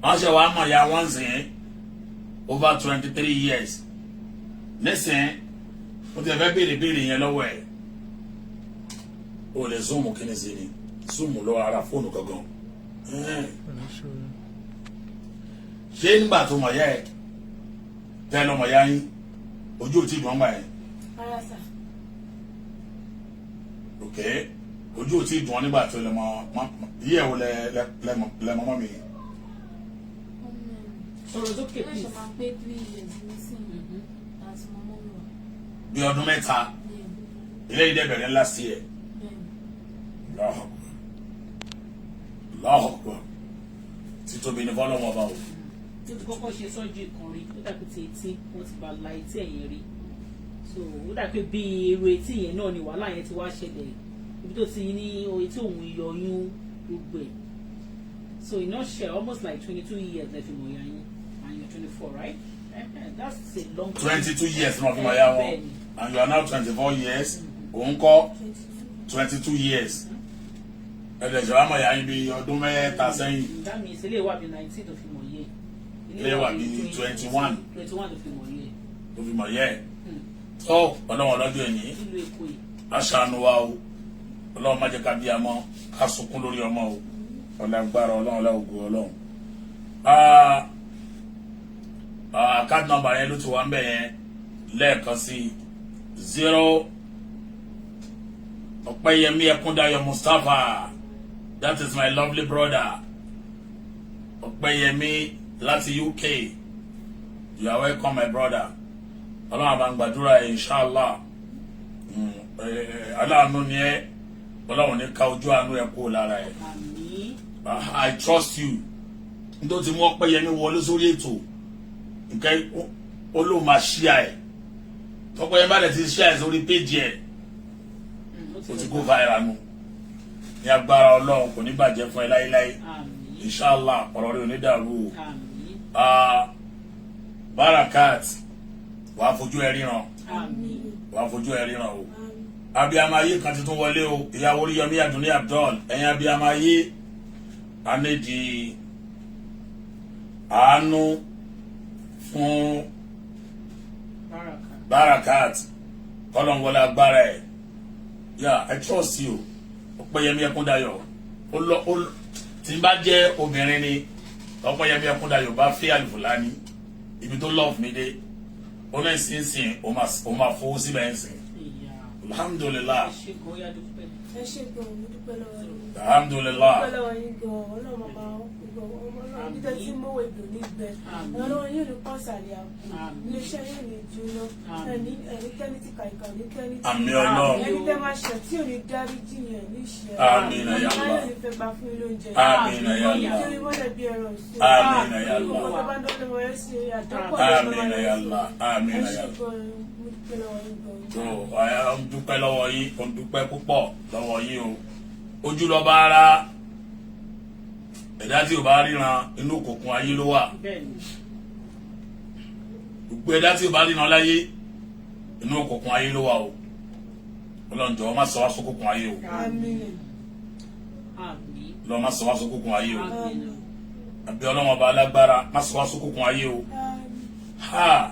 Wọ́n ṣe wàá mọ̀ ya wọ́n sìn over 23 years. Nísìn, ó ti fẹ́ béèrè yẹn lọ́wọ́ ẹ̀. O lè zoom kí ni sí ni, zoom lọ ara fóònù gangan. Ṣé nígbà tó mọ̀ yá ẹ̀ tẹ́ lọ́mọ yá yín ojú ò tí dùn ọgbà yẹn Ara sà. ok ojú ò tí dùn ọ nígbà tó lẹ mọ yíyẹ wo lẹ mọ mi. sọ̀rọ̀ sókè Ṣé please. máa pé 3 years nísìnyí láti mọ mọ́ mi wá? bí ọdún mẹ́ta ilé ìdẹ bẹ̀rẹ̀ ńlá sí ẹ lọ́họ̀kọ̀ títóbi ní fọlọ́wọ́ bá o. tó ti kọ́kọ́ ṣe sọ́jú ìkan rí ó dàbí ti etí wọ́n ti bá la etí ẹ̀yìn rí so ó dàbí bí irú etí yẹn náà ni wàhálà yẹn ti wá ṣẹlẹ̀ ibi tó ti ní etí òun yọ oyún gbogbo ẹ̀ so in nutshell almost like 22 years left in Moya yín and you're 24 right? That's a long time. 22 years náà fi máa yá wọn and you are now 24 years òun kọ́ 22 years ẹ̀dẹ̀ ṣe wá mọ̀ yá yín bí ọdún mẹ́ta sẹ́yìn. that means ilé wa bí 19 tó fi mọ̀ yẹ ilé wa bí 21 tó fi mọ̀ yẹ tó fi mọ̀ yẹ tó ọlọ́wọ́n lọ́jọ́ ẹ̀yìn nílùú Èkó yìí. aṣàánú wa o ọlọ́run má jẹ́ ká bí amọ́ ká sunkún lórí ọmọ o ọ̀làgbára ọlọ́run ọlọ́run ọlọ́run. Card number yẹn ló ti wà ń bẹ̀ yẹn lẹ́ẹ̀kan sí 0 Ọ̀pẹ́yẹmí Ẹkúndayọ̀ Mustapha, that is my lovely brother. Ọ̀pẹ́yẹmí láti UK, you are welcome my brother. Ọlọ́run àbá ń gbàdúrà inshallah. Aláàánú ni ẹ́, ọlọ́run ní ká ojú àánú ẹ̀ kó lára ẹ̀. Àmín. I trust you. Nítorí tí wọ́n Ọ̀pẹ́yẹmí wọlé sórí ètò, nǹkan olóò máa ṣíà ẹ̀. Ọ̀pẹ́yẹmí bá dẹ̀ ti ṣíà ẹ̀ sórí péjì ẹ̀. O ti kó viral nù. Ní agbára ọlọ́run kò ní bàjẹ́ fún ẹ láéláé. Àmín. Inshallah ọ̀rọ̀ rẹ̀ ò ní dàrú o. Àmín. Barakat wàá fojú ẹ ríran. Àmín. Wàá fojú ẹ ríran o. Abiyamọ ayé kan ti tún wọlé o. Ìyàwó Oríyọmí Àdùnní Abdul. Ẹ̀yin abiyamọ ayé a ní di àánú fún Barakat. Kọ́lọ́n wọlé agbára ẹ̀. Yeah, I trust you. Ọ̀pẹ́yẹmí Ẹkúndayọ̀. Tí n bá jẹ́ obìnrin ni Ọ̀pẹ́yẹmí Ẹkúndayọ̀ bá fẹ́ Alifulani ibi tó love mi dé. Ó náà sínsìn ó máa fowó síbẹ̀ ń sìn. Alhamdulillah. ẹ ṣe gan mo dúpẹ́ lọ́wọ́ yín. Alhamdulillah. Dúpẹ́ lọ́wọ́ yín gan ọlọ́run máa ọlọ́run nígbà tí mo wọ èdò nígbẹ ọlọ́run yóò ní pọ́sàlẹ̀ àpò iléeṣẹ́ yóò ní jóná ẹni kẹ́ni tí kàìkà ní kẹ́ni tí Àmín Ọlọ́run. ẹni tẹ́ máa ṣẹ̀ tí ò ní dáríjì yẹn ní ìṣẹ́ Àmín ya Allah. ayọ̀ ní fẹ́ gbà fún ilé oúnjẹ Àmín ya Allah. nítorí mọ́lẹ̀ bí ẹran ìṣó Àmín ya Allah. ọmọ tó bá dọ́lé wọn ẹ ṣe àdọ́pọ̀ Àmín ya Allah. Àmín ẹ ya ṣe Allah. gan mo dúpẹ́ lọ́wọ́ yín gan. So, ń dúpẹ́ lọ́wọ́ yín, ń dúpẹ́ púpọ̀ lọ́wọ́ yín o. Ojú lọ bá ara ẹ̀dá tí ò bá ríran inú òkùnkùn ayé ló wà. Gbogbo ẹ̀dá tí ò bá ríran láyé inú òkùnkùn ayé ló wà o. Ọlọ́run jọ̀ọ́ má sọ wá sókùnkùn ayé o. Àmín. Àmín. Ọlọ́run má sọ wá sókùnkùn ayé o. Àmín. Àbí Ọlọ́run ọba alágbára má sọ wá sókùnkùn ayé o. Ha!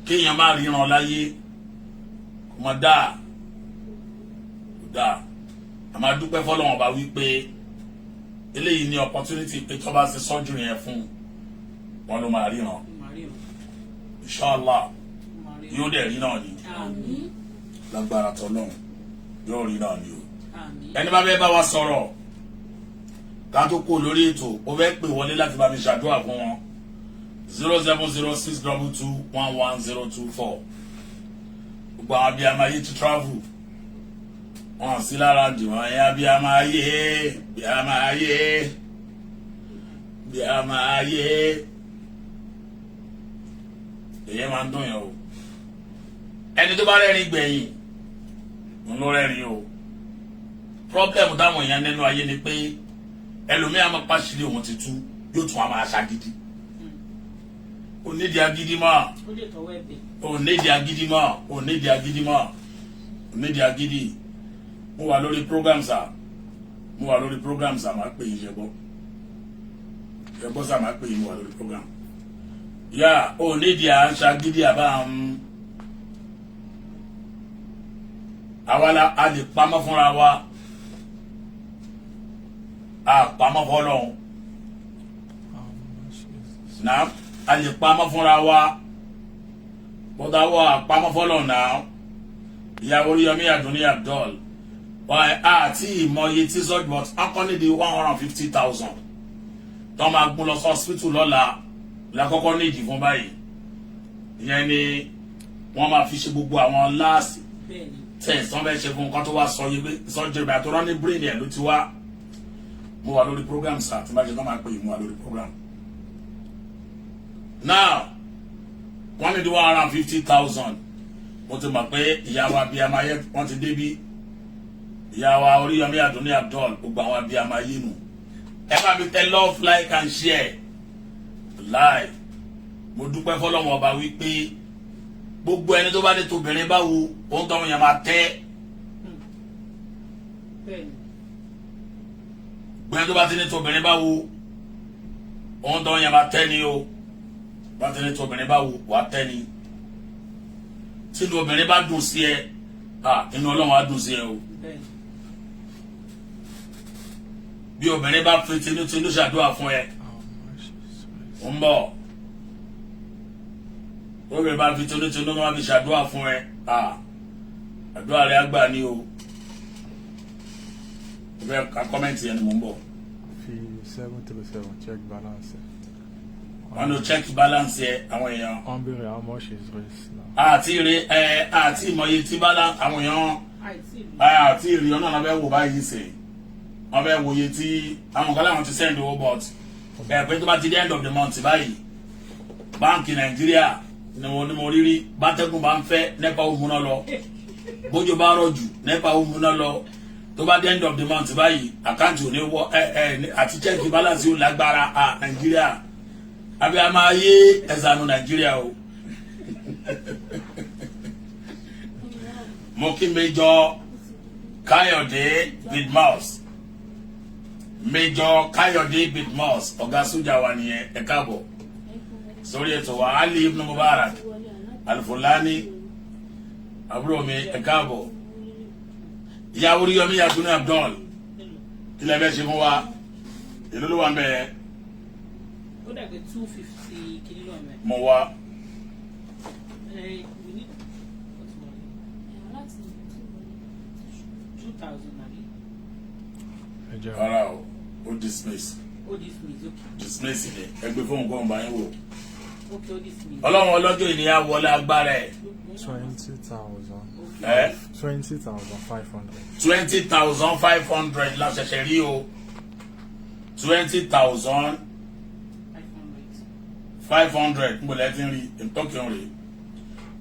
Kéèyàn má ríran láyé kò mọ̀ dáa. Kò dáa. A máa dúpẹ́ fọ́lọ́run ọba wípé eléyìí ní opportunity pé tó bá ṣe surgery yẹn fún wọn ló máa ríran. Inshallah yóò dẹ̀ rí náà ni. Àmín. Lágbára tọ́lọ́run yóò rí náà ni o. Àmín. Ẹni bá fẹ́ bá wa sọ̀rọ̀ ká tó kó lórí ètò ó fẹ́ pè wọlé láti bá mi ṣàdúrà fún wọn 07062211024. Gbogbo àwọn abiyamọ ayé ti travel wọn sí lára dìmọ̀ ẹ̀yìn abiyamọ ayé abiyamọ ayé abiyamọ ayé èyí máa ń dùn yẹn o. Ẹni tó bá rẹ́rìn gbẹ̀yìn ń lọ rẹ́rìn o. Problem táwọn èèyàn nínú ayé ni pé ẹlòmíà máa pàṣírí òun ti tú yóò tún àmà àṣà gidi. Onídìí agídí mọ́. Ó lè tọwọ́ ẹ̀bẹ̀. Onídìí agídí mọ́. Onídìí agídí mọ́. Onídìí agídí. Mo wà lórí program sà. Mo wà lórí program sà máa pè yín ṣẹgbọ́. Ṣẹgbọ́ sà máa pè yín mo wà lórí program. Yá onídìí àṣà gidi àbá àwa a lè pamọ́ fúnra wa. A pamọ́ fọ́lọ́run. Náà a lè pamọ́ fúnra wa bọ́dà wọ àpamọ́ fọlọ́ náà ìyàwó Oríyọmí Àdùnní Abdul wọ́n àti ìmọ̀ye tí sọ́jú but akọ́ni di 150,000 tó máa gún lọ sí hospital lọ́la lákọ́kọ́ ní ìdí fún báyìí ìyẹn ni wọ́n máa fi ṣe gbogbo àwọn last test wọ́n fẹ́ ṣe fún nǹkan tó wá sọ yìí pé sọ́jú ìgbà tó rán ní brain ẹ̀ ló ti wá mo wà lórí program sir tí bá ṣe tó máa pè é mo wà lórí program now wọ́n ní di 150,000 mo ti mọ̀ pé ìyàwó abiyamọ ayé wọ́n ti débí ìyàwó Oríyọmí Àdùnní Abdul gbogbo àwọn abiyamọ ayé nù ẹ bá mi tẹ love like and share live mo dúpẹ́ fọlọ́wọ́n ọba wípé gbogbo ẹni tó bá ní tobìnrin báwo òun tó ń yàn máa tẹ́ gbogbo ẹni tó bá ti ní tobìnrin báwo òun tó ń yàn máa tẹ́ ni o bá ti ní tobìnrin báwo wà á tẹ́ ni tí obìnrin bá dùn sí ẹ inú Ọlọ́run á dùn sí ẹ o bí obìnrin bá fi tinútinú ṣàdúrà fún ẹ ń bọ̀ obìnrin bá fi tinútinú máa fi ṣàdúrà fún ẹ àdúrà rẹ àgbà ni o bẹ́ẹ̀ ká kọ́mẹ́ǹtì yẹn ni mò ń bọ̀. fi 737 check balance. wọ́n ló check balance yẹ àwọn èèyàn. wọ́n béèrè how much is race now. àti ìmọ̀ye tí balance àwọn èèyàn àti ìrì ọ̀nà náà bẹ́ẹ̀ wò báyìí sè wọ́n bẹ́ẹ̀ wòye tí àwọn kan láwọn ti send owó but ẹ̀ pé tó bá ti di end of the month báyìí báńkì Nàìjíríà ni mo rírí bátẹ́gùn bá ń fẹ́ nípa òun náà lọ bójú bá rọ̀ jù nípa òun náà lọ tó bá di end of the month báyìí àkáǹtì ò ní wọ àti check balance yóò lágbára Nàìjíríà àbí a máa yé ẹ̀sánú Nàìjíríà o. mo kí Major Káyọ̀dé Bidmus Major Káyọ̀dé Bidmus ọ̀gá sójà wa nìyẹn ẹ káàbọ̀ sórí ètò wa Ali ibn Mubarak Al-Fulani àbúrò mi ẹ káàbọ̀ ìyàwó Oríyọmí Àdùnní Abdul kí lẹ fẹ́ ṣe fún wa èló ló wà ń bẹ̀ ó dàgbé 250 kìlí lọ mẹ́. mo wá. We need what's money? 2,000 nabi. ẹ jẹ́ Ara o, ó dismiss. Oh, this means okay. Dismiss ni ẹgbẹ́ fóun kọ́ ọ̀nba yín wò. Okay, oh, this means. Ọlọ́run ọlọ́jọ́ ènìyàn wọlé agbára ẹ̀. 20,000. ẹ́ 20,500. 20,500 la ṣẹ̀ṣẹ̀ rí o. 20,500 500. n bò lẹ́tí rí ìtọ́kì ń rí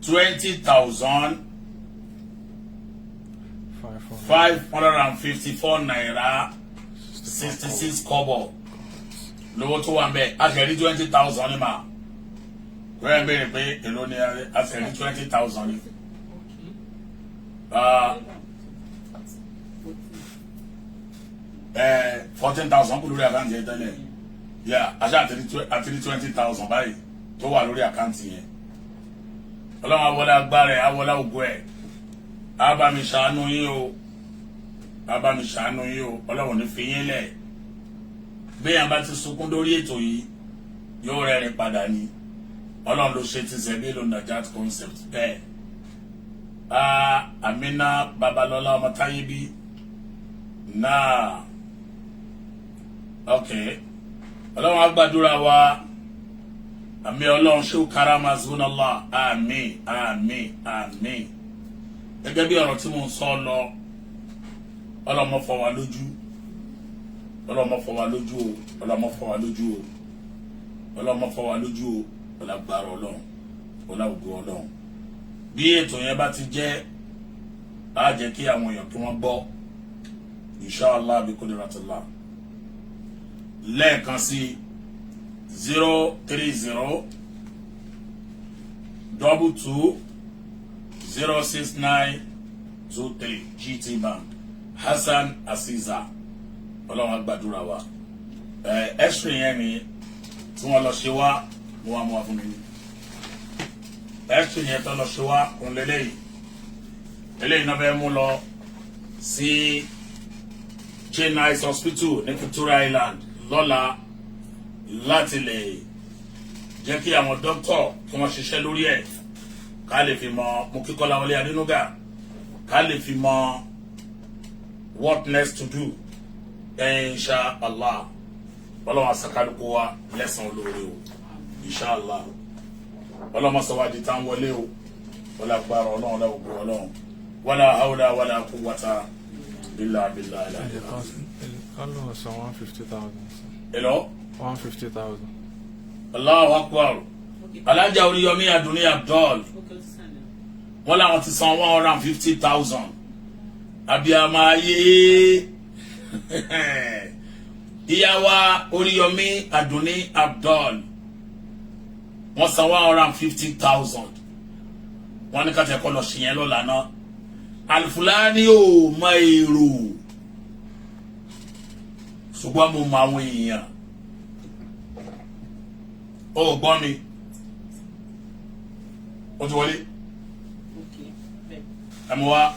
20,554 naira 66 kobo lówó tó wà ń bẹ̀ a ṣe rí 20,000 ní ma wẹ́n bẹ̀rẹ̀ pé èló ni a ṣe rí 20,000 ní. 14,000 kú lórí àkáǹtì yẹn tẹ́lẹ̀ yà àṣà àti 20,000 báyìí tó wà lórí àkáǹtì yẹn ọlọ́run awọlé agbára ẹ̀ awọlé ògo ẹ̀ á bá mi ṣàánú yín o á bá mi ṣàánú yín o ọlọ́run ní fi yín lẹ̀ béèyàn bá ti sunkún lórí ètò yìí yóò rẹ́rìn padà ní ọlọ́run ló ṣe ti Zebelo Najat concept bẹ́ẹ̀ Amina Babalọ́lá ọmọ táyé bí náà ok ọlọ́run agbàdúrà wa àmì ọlọ́run ṣé ó karama zunallah àmín àmín àmín gẹ́gẹ́ bí ọ̀rọ̀ tí mo ń sọ lọ ọlọ́mọ fọ́ wa lójú ọlọ́mọ fọ́ wa lójú o ọlọ́mọ fọ́ wa lójú o ọlọ́mọ fọ́ wa lójú o ọlágbára ọlọ́run ọláògo ọlọ́run bí ètò yẹn bá ti jẹ́ á jẹ́ kí àwọn èèyàn kí wọ́n gbọ́ inshallah bí kudratillah lẹ́ẹ̀kan sí 030 22 069 23 GT Bank Hassan Asiza ọlọ́run agbàdúrà wa x-ray yẹn ni tí wọ́n lọ ṣe wá mo wá fún mi x-ray yẹn tó lọ ṣe wá òun lélẹ́yìí eléyìí náà fẹ́ mú lọ sí Chennai Hospital ní Victoria Island lọ́la láti lè jẹ́ kí àwọn dókítà kí wọ́n ṣiṣẹ́ lórí ẹ̀ ká lè fi mọ mo kíkọ́ Láwọlé Adénúgà ká lè fi mọ what next to do insha Allah ọlọ́wọ́n asakaluko wa lẹ́sàn olóore o insha Allah ọlọ́wọ́n sọ́wádìí tá ń wọlé o wala agbára ọlọ́run láwùgbọ́ ọlọ́run wala hawla wala quwwata illa billah. Almost 150,000. Hello? 150,000. Allahu akbar. Alájà Oríyọmí Adúnní Abdul. Wọ́n láwọn ti san 150,000. Abiyama ayé. Ìyá wa Oríyọmí Adúnní Abdul. Wọ́n san 150,000. Wọ́n ní ká tẹ̀ kọ́ lọ sí yẹn lọ́la náà. Alfulani ò mọ èrò. Ṣùgbọ́n mo mọ àwọn èèyàn. Ó gbọ́ mi. Ó ti wọlé. Ẹ̀mú wa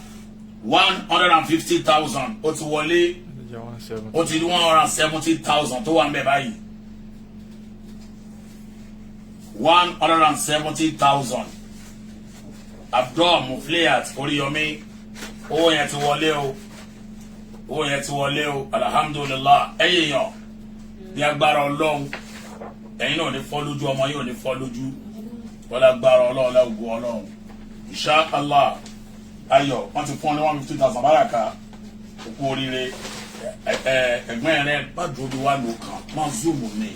150,000 ó ti wọlé. Ó ti di 170,000 tó wà ń bẹ̀ báyìí. 170,000. Abdul Mufliat Oríyọmí owó yẹn ti wọlé o. Owó yẹn ti wọlé o. Alhamdulillah. Ẹ̀yin yàn ní agbára Ọlọ́run. Ẹ̀yin náà ní fọ́ lójú ọmọ yìí ò ní fọ́ lójú. Wọ́n lágbára Ọlọ́run láwùgbọ́ Ọlọ́run. Insha Allah. Ayọ̀ wọ́n ti fún ọ ní 150,000 báràkà. Òkú oríire. Ẹ̀gbọ́n rẹ̀ bá dúró bí wà ló kàn. Máa zoom ní.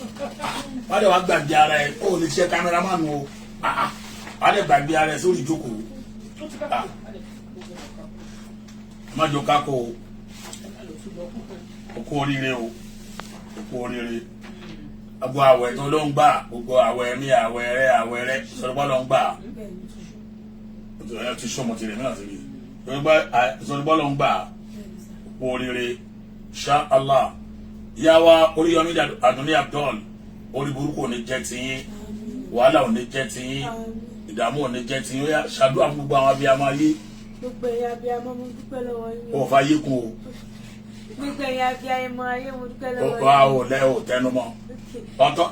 Wọ́n dẹ̀ wá gbàgbé ara ẹ̀ kó o lè ṣe kámẹ́rámánù o. Wọ́n dẹ̀ gbàgbé ara ẹ̀ sórí ìjókòó. Má jọ kákó o. Òkú oríire o. Òkú oríire. Gbogbo àwẹ̀ tó ló ń gbà. Gbogbo àwẹ̀ mi àwẹ̀ rẹ̀ sọ̀rọ̀pọ̀ ló ń gbà. Ẹ ti sọmọ tirẹ̀ mìíràn sí rí. Sọ̀rọ̀pọ̀ ló ń gbà. Òkú oríire. Insha Allah. Ìyá wa Oríyọmí Adúnní Abdul. Orí burúkú ò ní jẹ́ tiyín. Wàhálà ò ní jẹ́ tiyín. Ìdààmú ò ní jẹ́ tiyín. Ó yá ṣàdúrà fún gbogbo àwọn abiyamọ ayé. Gbogbo ẹ̀yin abiyamọ mo dúpẹ́ lọ́wọ́ yín. Ó fa yé kun o. Gbogbo ẹ̀yin abiyamọ ayé mo dúpẹ́ lọ́wọ́ yín. Ó ò lẹ́ ò tẹnu mọ́. Ọ̀tọ̀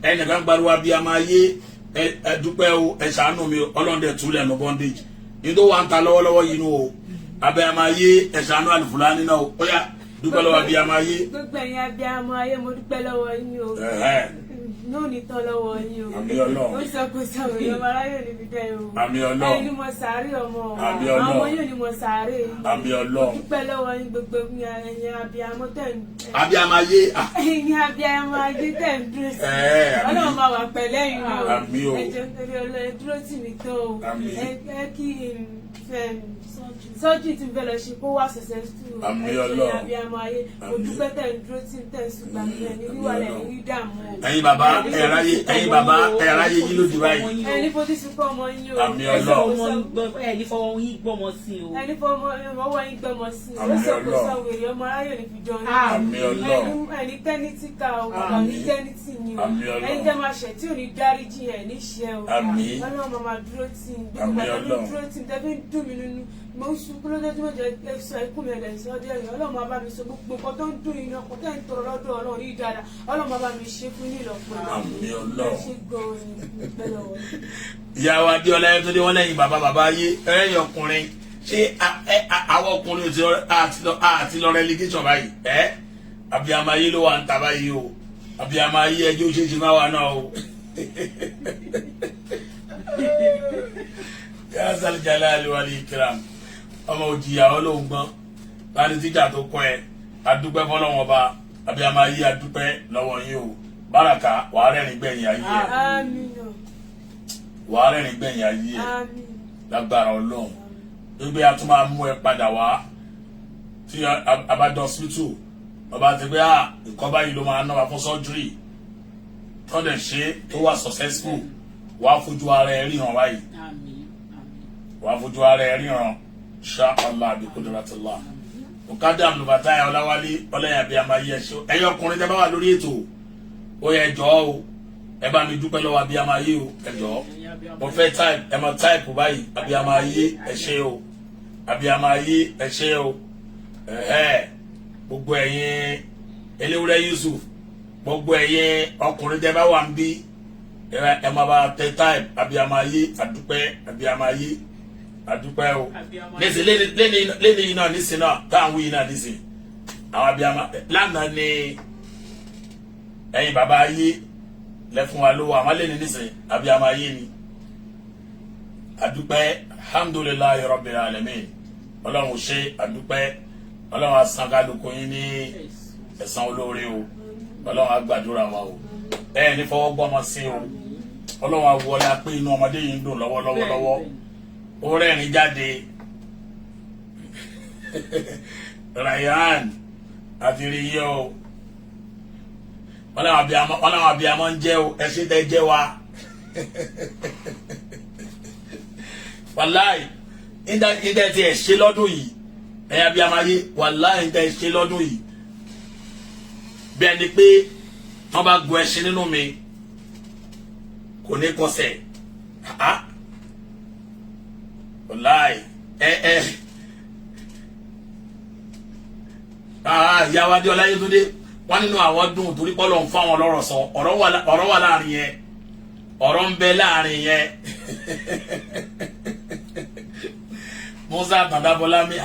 ẹnìkan gbariwo abiyamọ ayé ẹ dúpẹ́ o ẹ ṣàánú mi ọlọ́dẹ túlẹ̀ ní bondage. Ní tó wà ń ta lọ́wọ́lọ́wọ́ yìí nù o. Abiyamọ ayé ẹ ṣàánú Alfulani náà o. Ó yá dúpẹ́ lọ́wọ́ abiyamọ ayé. Gbogbo ẹ̀yin abiyamọ ayé mo dúpẹ́ lọ́wọ́ yín o. Náà ní tán lọ́wọ́ yín o. Àmì Ọlọ́run. Ó sọ kò sọ òye ọmọ aráyè níbi dẹ́ o. Àmì Ọlọ́run. Ẹ̀yin ni mo sàárè ọmọ. Àmì Ọlọ́run. Àwọn yóò ní mo sàárè yín. Àmì Ọlọ́run. Mo dúpẹ́ lọ́wọ́ yín gbogbo ẹ̀yin abiyamọ tẹ̀ ń. Abiyamọ ayé. Ẹ̀yin abiyamọ ayé tẹ̀ ń dúró sí. Àmì. Ọlọ́run máa wà pẹ̀lẹ́ yín o. Àmì o. Ẹ̀jẹ̀ nítorí Ọlọ́run dúró tì mí tó o. Àmì. Ẹ kí sọ́jú tí n fẹ́ lọ ṣe kó wá successful. Àmì Ẹ̀yin Ọlọ́run. abiyamọ ayé mo dúpẹ́ tẹ̀ ń dúró tí ń tẹ̀ ń ṣùgbọ́n mi ẹ̀ ní wíwálẹ̀ ní rí dààmú o. Ẹ̀yin bàbá ẹ̀ráyé yìí lójú báyìí. Ẹni fojú sí fún ọmọ yín o. Àmì Ọlọ́run. Ẹni fọwọ́ yín gbọ́mọ sí o. Ẹni fọwọ́ yín gbọ́mọ sí o. Àmì Ó sọ kò Ọlọ́run. sọ wèrè ọmọ aráyè ní fi jọ yín. Àmì Ọlọ́run. Ẹni tẹ́nítì ká o. Àmì. Ẹni tẹ́nítì ni o. Àmì Ọlọ́run. Ẹni tẹ́ máa ṣẹ̀ tí ò ní dáríjì ẹ̀ ní ṣẹ́ o. Àmì. Ọlọ́run máa dúró tì í. Àmì Gbogbo àtàwọn Ọlọ́run. dúró tì í. Tẹ́bí ń dùn mí nínú. Mo ń sunkún lójoojúmọ́ jẹ́ sọ ikú mi ẹ̀dẹ̀ sí ọdẹ ẹ̀yìn. Ọlọ́run máa bá mi sọ gbogbo nǹkan tó ń dùn yín ọkọ̀ tẹ́ ń tọrọ lọ́dọ̀ Ọlọ́run rí dáadáa. Ọlọ́run máa bá mi ṣe fún ní ìlọ́pọ̀. Àmì Ọlọ́run. Ẹ ṣe gan-an ni ìpẹ́ lọ́wọ́. Ìyàwó Adéọlá ẹ̀ tó dé wọ́n lẹ́yìn bàbá ayé ẹ̀yìn ọkùnrin ṣé àwọn ọkùnrin àti lọ relegation báyìí abiyamọ ayé ló wà ń ta báyìí o abiyamọ ayé ẹjọ́ ṣeéṣe máa wà náà o. Yá sálì jalali wal ikram ọmọ òjìyà ọlọ́gbọ́n láti tíjà tó kọ́ ẹ adúpẹ́ fọlọ́wọ́n ọba abiyamọ ayé adúpẹ́ lọ́wọ́ yín o báràkà wàá rẹ́rìn gbẹ̀yìn ayé ẹ̀ Àmín. wàá rẹ́rìn gbẹ̀yìn ayé ẹ̀ Àmín. lágbára Ọlọ́run gbogbo a tún máa mú ẹ padà wá tí abájọ hospital ọba ti gbé nǹkan báyìí ló máa náwó fún surgery tó dẹ̀ ṣe tó wà successful wàá fojú ara ẹ ríran báyìí wàá fojú ara ẹ ríran insha Allah bi qudratillah òkádà àmúlùbátà Ọláwálé ọlẹ́yìn àbí amáyé ẹ̀ṣọ́ ẹ̀yọ́ ọkùnrin tẹ́ bá wà lórí ètò ó yẹ ẹjọ́ o ẹ bá mi dúpẹ́ lọ́wọ́ àbí amáyé o ẹjọ́ mo fẹ́ type ẹ mọ type báyìí àbí amáyé ẹ̀ṣẹ́ o àbí amáyé ẹ̀ṣẹ́ o gbogbo ẹ̀yin Eléwúrẹ́ Yusuf gbogbo ẹ̀yin ọkùnrin tẹ́ bá wà ń bí ẹ máa bá tẹ time abiyama ayé àdúpẹ́ abiyama ayé àdúpẹ́ o nísìn lẹ́ni náà nísìn náà táwọn yìí náà nísìn àwọn abiyama lánàá ni ẹ̀yin bàbá ayé lẹ́fún wa lówó àmọ́ lẹ́ni nísìn abiyama ayé ni àdúpẹ́ alhamdulillahi rabbil alamin ọlọ́run ṣe àdúpẹ́ ọlọ́run asankaluko yín ní ẹ̀san olóore o ọlọ́run agbàdúrà wa o ní fọwọ́ gbọ́mọ sí o ọlọ́run awọlé apé inú ọmọdé yìí ń dùn lọ́wọ́lọ́wọ́ ó rẹ́rìn jáde Ryan àfìrí yìí o ọlọ́run abiyamọ ń jẹ́ o ẹ ṣe tẹ́ jẹ́ wa wàláì nígbà tí ẹ ṣe lọ́dún yìí ẹ̀yin abiyamọ ayé wàláì nígbà tí ẹ ṣe lọ́dún yìí bí ẹni pé wọ́n bá gun ẹṣin nínú mi kò ní kọsẹ̀ wàláì ìyàwó adéọlá yétúndé wọ́n nínú àwọn dùn torí pọ́lọ́ ń fún àwọn lọ́rọ̀ sọ ọ̀rọ̀ wà láàrin yẹn ọ̀rọ̀ ń bẹ láàrin yẹn Musa Tàdábọ́lámi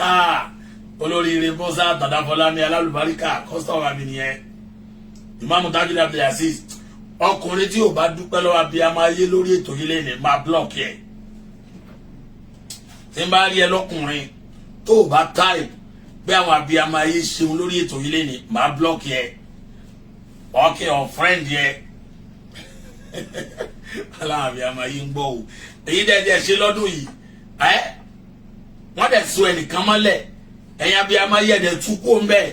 olóríire Musa Tàdábọ́lámi alálùbáríkà kọ́sítọ́ọ̀mù àmì nìyẹn Ìmáàmù Tajudeen Abdulaziz ọkùnrin tí ò bá dúpẹ́ lọ́wọ́ abiyamọ ayé lórí ètò yìí lẹ́nu máa blọ́ọ̀kì ẹ̀ tí n bá rí ẹ lọ́kùnrin tó o bá táì bí àwọn abiyamọ ayé ṣeun lórí ètò yìí lẹ́nu máa blọ́ọ̀kì ẹ̀ ọkẹ́ ọ̀ fírẹ́ǹdì ẹ̀ aláwọ̀ abiyamọ ayé ń gbọ́ o èyí dẹ́ẹ̀dẹ́ ṣe lọ́dún yìí wọ́n dẹ̀ so ẹnìkan mọ́lẹ̀ ẹ̀yin abiyamọ ayé ẹ̀dẹ̀ tú kó ń bẹ̀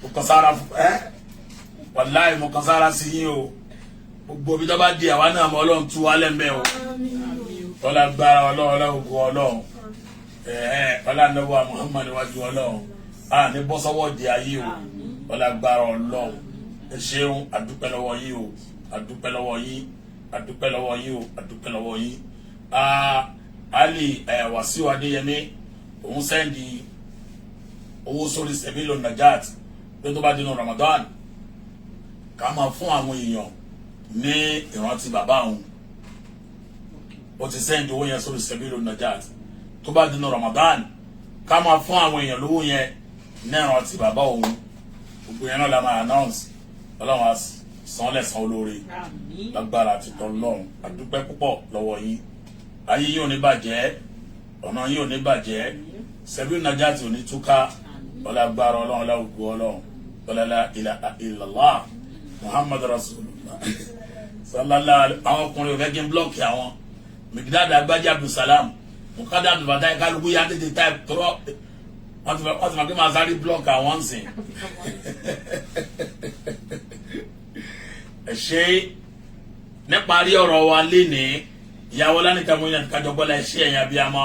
mo kàn sára wàláì mo kàn sára sí yín o gbogbo bí tó bá di àwa náà mọ ọlọ́run tú wálẹ̀ ń bẹ̀ o ọlá gbára ọlọ́run ògùn ọlọ́run ọlá nàbọ̀ Muhammad wájú ọlọ́run ní bọ́sọ́wọ́ di ayé o ọlá gbára ọlọ́run ẹ ṣeun àdúpẹ́ lọ́wọ́ yín o àdúpẹ́ lọ́wọ́ yín àdúpẹ́ lọ́wọ́ yín o àdúpẹ́ lọ́wọ́ yín Ali Wasiu Adéyẹmí òun sẹ́ndì owó sórí Sẹ̀bílù Najat pé tó bá dínú Ramadan ká máa fún àwọn èèyàn ní ìrántí bàbá òun ó ti sẹ́ndì owó yẹn sórí Sẹ̀bílù Najat tó bá dínú Ramadan ká máa fún àwọn èèyàn lówó yẹn ní ìrántí bàbá òun gbogbo yẹn náà la máa announce ọlọ́run san lẹ́san olóore lágbára àti tọ́lọ́run àdúpẹ́ púpọ̀ lọ́wọ́ yín ayé yóò ní bàjẹ́ ọ̀nà yóò ní bàjẹ́ Sẹ̀bílù Najat ò ní túká ọlágbára ọlọ́run ọláògùn ọlọ́run ọlọ́lá illallah Muhammad Rasulullah sallallahu àwọn ọkùnrin òfẹ́ kí n blọ́ọ̀kì àwọn Migdad Agbájé Abdulsalam Mukada Abdulfatai kálukú yá tètè táìpù tọrọ wọ́n ti máa kí máa sáré blọ́ọ̀kì àwọn sìn ẹ ṣe níparí ọ̀rọ̀ wa lénìí ìyàwó lánìkan mú yàn kájọ gbọ́dọ̀ ẹ ṣe ẹ̀yìn abiyamọ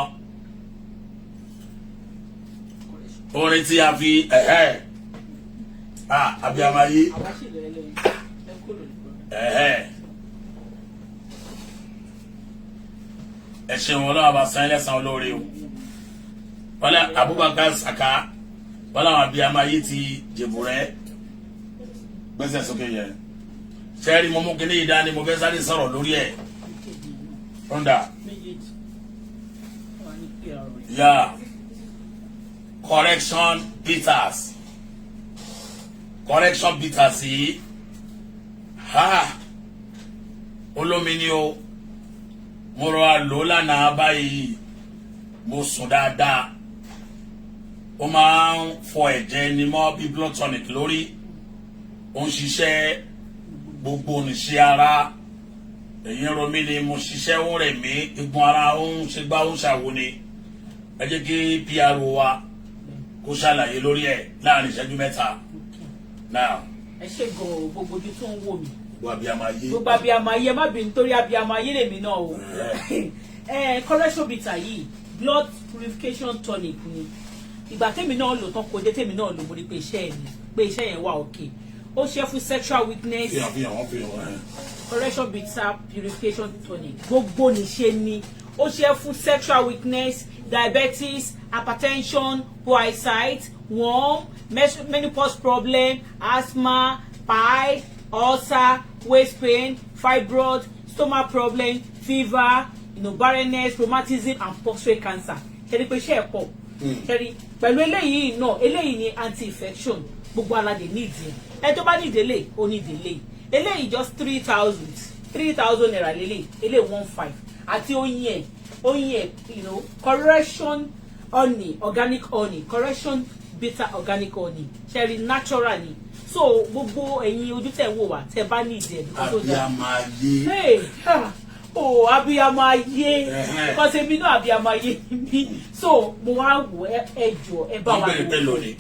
orin tí a fi abiyamọ ayé ẹ ṣeun ọlọ́wọ́ bá san ẹlẹ́sàn olóore o wọ́lá Abubakar Saka wọ́lá àwọn abiyamọ ayé ti jèbù rẹ gbẹ́sẹ̀ sókè yẹn sẹ́ẹ̀rì mọ́mú kí ní ìdá ni mo fẹ́ sáré sọ̀rọ̀ lórí ẹ̀ ronda correction bitters yìí olómi ni o mo rọ àlò lánàá báyìí mo sùn dáadáa ó máa ń fọ ẹ̀jẹ̀ ni mọ́ bí blood tonic lórí ó ń ṣiṣẹ́ gbogbo oníṣẹ́ ara èyí ń romí ni mo ṣiṣẹ́ ó rẹ̀ mí egun ara ó ń ṣe gbá ó ń ṣàwo ni ẹ jẹ́ kí PRO wa kó ṣàlàyé lórí ẹ̀ láàrin ìṣẹ́jú mẹ́ta náà. ẹ ṣe gan-an gbogbo ojú tó ń wò mí gbogbo abiyamọ ayé gbogbo abiyamọ ayé má bínú torí abiyamọ ayé lèmi náà o correction bitter yìí blood purification tonic ni ìgbà tèmi náà lò tán kò dé tèmi náà lò mo rí pé iṣẹ́ yẹn wà òkè ó ṣe fún sexual weakness correction bitter purification tonic gbogbo níṣe ni ó ṣe fún sexual weakness diabetes hypertension poor eyesight worm menopause problem asthma pie ulcer waist pain, fibroid, stomach problem, fever, barrenness, rheumatism and prostate cancer. Ṣé rí pé ṣé ẹ pọ̀? Ṣé rí pẹ̀lú eléyìí náà eléyìí ni anti-infection gbogbo aládé nídìí ẹ tó bá nídìí eléyìí ó nídìí eléyìí just 3,000 naira eléyìí 15 àti oyin ẹ correction honey organic honey correction bitter organic honey ṣé rí natural ni so gbogbo ẹ̀yin ojú tẹ́ wò wá tẹ́ bá nídìí ẹ abiyamọ ayé because èmi náà abiyamọ ayé mi so mo wá wò ẹ jọ ẹ bá wa wò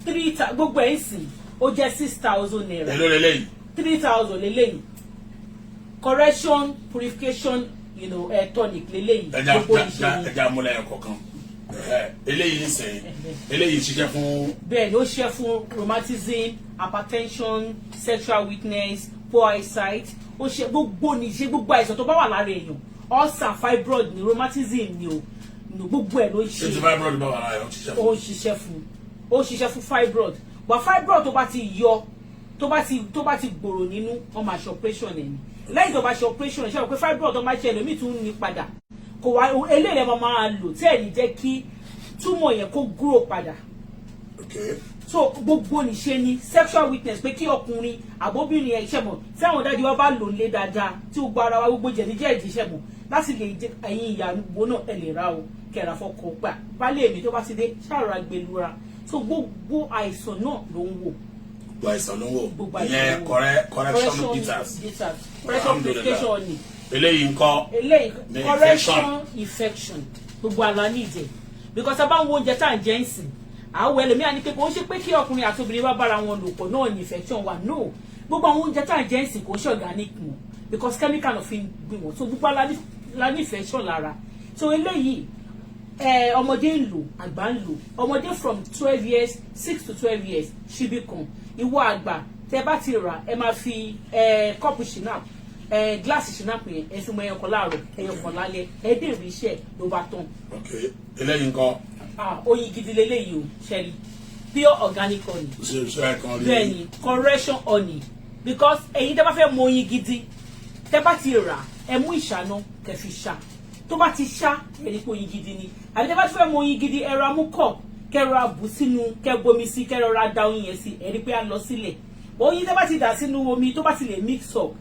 3,000 gbogbo ẹ̀ ń sìn ó jẹ́ 6,000 naira. èló lélẹ́yìí. 3,000 lélẹ́yìí correction purification tonic lélẹ́yìí. ẹja amúlẹ̀ ẹ̀kọ́ kan eléyìí ń sẹ́yìn eléyìí ṣiṣẹ́ fún. bẹ́ẹ̀ ni ó ṣiṣẹ́ fún rheumatism hypertension sexual weakness poor eyesight ó ṣe gbogbo ní ṣe gbogbo àìsàn tó bá wà lára èèyàn ulcer fibroid ni rheumatism ni o gbogbo ẹ̀ ló ń ṣe. ètò fibroid bá wà lára ẹ̀ ó ṣiṣẹ́ fún. ó ṣiṣẹ́ fún fibroid but fibroid tó bá ti yọ tó bá ti gbòòrò nínú wọ́n máa ṣe operation ẹ̀ ni lẹ́yìn tó bá ṣe operation ẹ̀ ṣe wọ́n pé fibroid tó máa ṣe ẹlòmíì tún ní padà kò wá eléyìí ẹ̀ máa lò tí ẹ̀ ní jẹ́ kí túmọ̀ yẹn kó grow padà. so gbogbo nìṣe ni sexual weakness pé kí ọkùnrin àbóbìnrin ẹ̀ ṣẹ̀mọ̀ tí àwọn dájú wa bá lò lé dáadáa tí ó gba ara wa gbogbo jẹ̀díjẹ̀dí ṣẹ̀mọ̀ láti lè jẹ ẹ̀yin ìyàwó náà ẹ̀ lè ra o kẹ̀rà fọkọ̀ gbà bálé mi tó bá ti dé ṣàrà gbẹlura so gbogbo àìsàn náà ló ń wò. gbogbo àìsàn ló ń wò ìyẹn correction bitters correction purification ni. eléyìí ńkọ́. eléyìí correction infection gbogbo àlá ní ìjẹ because abá ń wo oúnjẹ tá à ń jẹ ń sìn àwọn ẹlòmíràn ní pé kò ń ṣe pé kí ọkùnrin àti obìnrin bá bára wọn lò pọ̀ náà ní infection wà no gbogbo àwọn oúnjẹ tá à ń jẹ ń sìn kò ń ṣe organic mọ́ because chemical náà fi ń gbìn wọ́n so gbogbo àlá ní infection lára so eléyìí ọmọdé ń lò àgbà ń lò ọmọdé from 12 years 6 to 12 years ṣíbí kan ìwọ àgbà tẹ bá ti rà ẹ máa fi kọ́ọ̀pù ṣìnàp gíláàsì ṣìnàp yẹn ẹ sì mọ ẹyọ kan láàárọ̀ ẹyọ kan lálẹ́ ẹ dé rí iṣẹ́ ló bá tán. ok eléyìí ńkọ́. oyin gidi leléyìí o ṣẹlí pure organic honey. bẹ́ẹ̀ni correction honey because ẹ̀yin tẹ bá fẹ́ mọ oyin gidi tẹ bá ti rà ẹ mú ìṣáná kẹfì ṣá tó bá ti ṣá ẹni pé oyin gidi ni àbí tẹ́ bá ti fẹ́ mọ oyin gidi ẹ ra mú cup kẹ́ ra bù sínú kẹ́ bomi sí kẹ́ ra da oyin yẹn sí ẹni pé á lọ sílẹ̀ oyin tẹ́ bá ti dà sínú omi tó bá ti lè mix up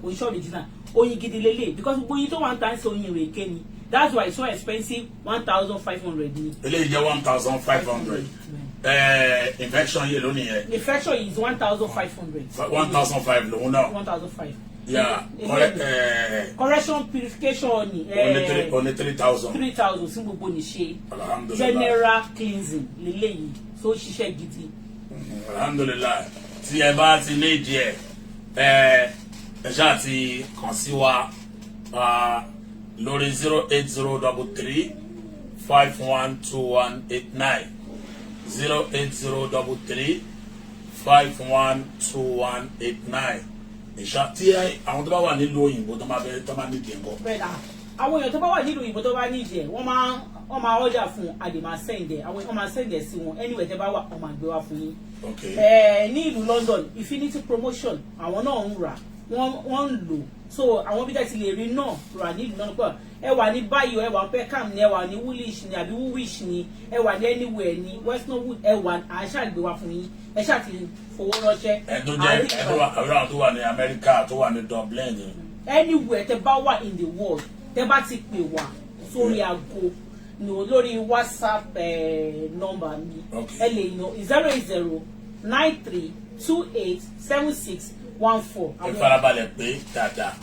oyin ṣọ́ original oyin gidi lélẹ̀ because gbogbo oyin tó wà ń tà ń ṣe oyin ìrèké ni that's why it's so expensive 1,500 ni. eléyìí jẹ́ 1,500 infection yìí lónìí yẹn. infection is 1,500. 1,500 lòun náà. 1,500. Yeah, correction purification ni. Only 3,000. 3,000 sí gbogbo ní ṣe. Alhamdulillah. General cleansing lélẹ́yìí tó ṣiṣẹ́ gidi. Alhamdulillah. Tí ẹ bá ti ní ìdí ẹ ṣáà ti kàn sí wa lórí 08033 512189 08033 512189 ìṣá tí àwọn tó bá wà nílùú òyìnbó tó máa nídìí ẹ̀kọ́. bẹ́ẹ̀ni àwọn èèyàn tó bá wà nílùú òyìnbó tó bá nídìí ẹ̀ wọ́n máa order fún àdèmà sẹ́ǹdẹ̀ àwọn èèyàn máa sẹ́ǹdẹ̀ sí wọn anywhere tẹ́ bá wà wọ́n máa gbé wá fún yín. ní ìlú London Infinity Promotion àwọn náà ń rà wọ́n ń lò so àwọn bí dẹ́ti lè rí náà rà nílùú náà pọ̀ ẹ wà ní Bayo ẹ wà ní Peckham ni ẹ wà ní Woolwich ni àbí Woolwich ni ẹ wà ní anywhere ní West Norwood ẹ wà àṣà gbé wá fún yín ẹ ṣáà ti fowó ránṣẹ́. ẹ tó jẹ àwọn tó wà ní Amẹ́ríkà tó wà ní Dublin. anywhere tẹ́ bá wà in the world tẹ́ bá ti pè wá sórí aago lórí WhatsApp number mi ẹ lè yan 08093287614. ẹ farabalẹ̀ pé dáadáa.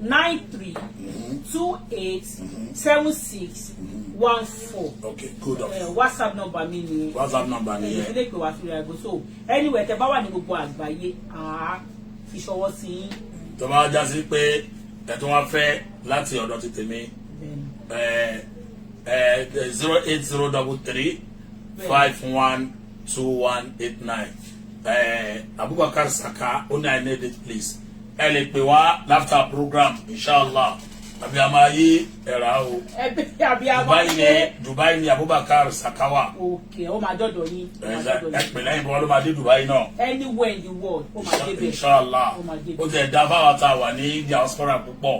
08093287614. okay good of WhatsApp number mi ni. WhatsApp number ni yẹn. ilé ìpè wá sórí aago so anywhere tẹ́ bá wà ní gbogbo àgbáyé fi ṣọwọ́ sí yín. tó bá já sí pé ẹ tó wá fẹ́ láti ọ̀dọ̀ ti tèmi 08033 512189 Abubakar Saka ó ní I need it please ẹ lè pè wá after program inshallah abiyama ayé ẹ̀rá o Dubai ni Abubakar Sakawa. Okay, ó máa dọ́dọ̀ yín. ẹ̀pẹ̀ lẹ́yìn bọ́ ló máa dé Dubai náà. Anywhere in the world ó máa débẹ̀. Inshallah ó ti ẹ̀dá báwa tá a wà ní diaspora púpọ̀.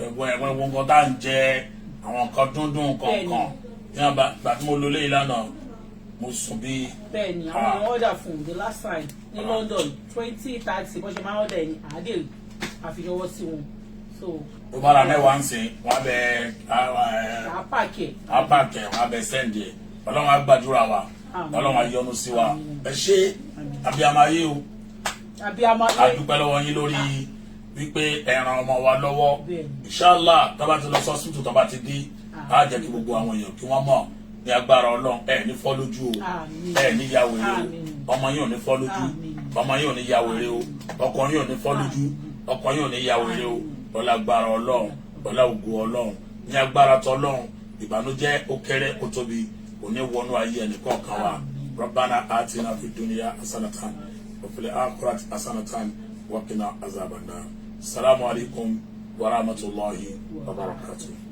ẹ̀wọ̀n nǹkan tá à ń jẹ àwọn nǹkan dúndùn kọ̀ọ̀kan ní àgbà tí mo lò lé ìlànà mo sùn bí. bẹ́ẹ̀ni àwọn èèyàn order fún the last time ní London 20-30 bó ṣe máa order ẹni àádé àfihàn sí wọn so. tó bá ra mẹ́wàá ń sìn wọ́n bẹ apáàkẹ́ wọ́n bẹ sẹ́ǹdì ẹ̀ Ọlọ́run á gbàdúrà wa Ọlọ́run á yọ́nú sí wa ẹ ṣé abiyama ayé o a dúpẹ́ lọ́wọ́ yín lórí wípé ẹ ràn ọmọ wa lọ́wọ́ Inshallah tó bá ti lọ sọ́sítù tó bá ti dé á jẹ́ kí gbogbo àwọn èèyàn kí wọ́n mọ̀ ní agbára Ọlọ́run ẹ ní fọ́ lójú o ẹ ní ya wèrè o ọmọ yín ò ní fọ́ lójú ọmọ yín ò ní ya wèrè o ọkọ yín ò ní fọ́ lójú ọkọ yín ò ní ya wèrè o ọlá agbára Ọlọ́run ọlá ògo Ọlọ́run ní agbára tọlọ́run ìbànújẹ́ ó kéré ó tóbi kò ní wọnú ayé ẹnìkọ̀ọ̀kan wa Rabbana atina fid dunya hasanatan wa fil akhirati hasanatan wa qina azaban nar. Assalamu alaikum wa rahmatullahi wa barakatuh.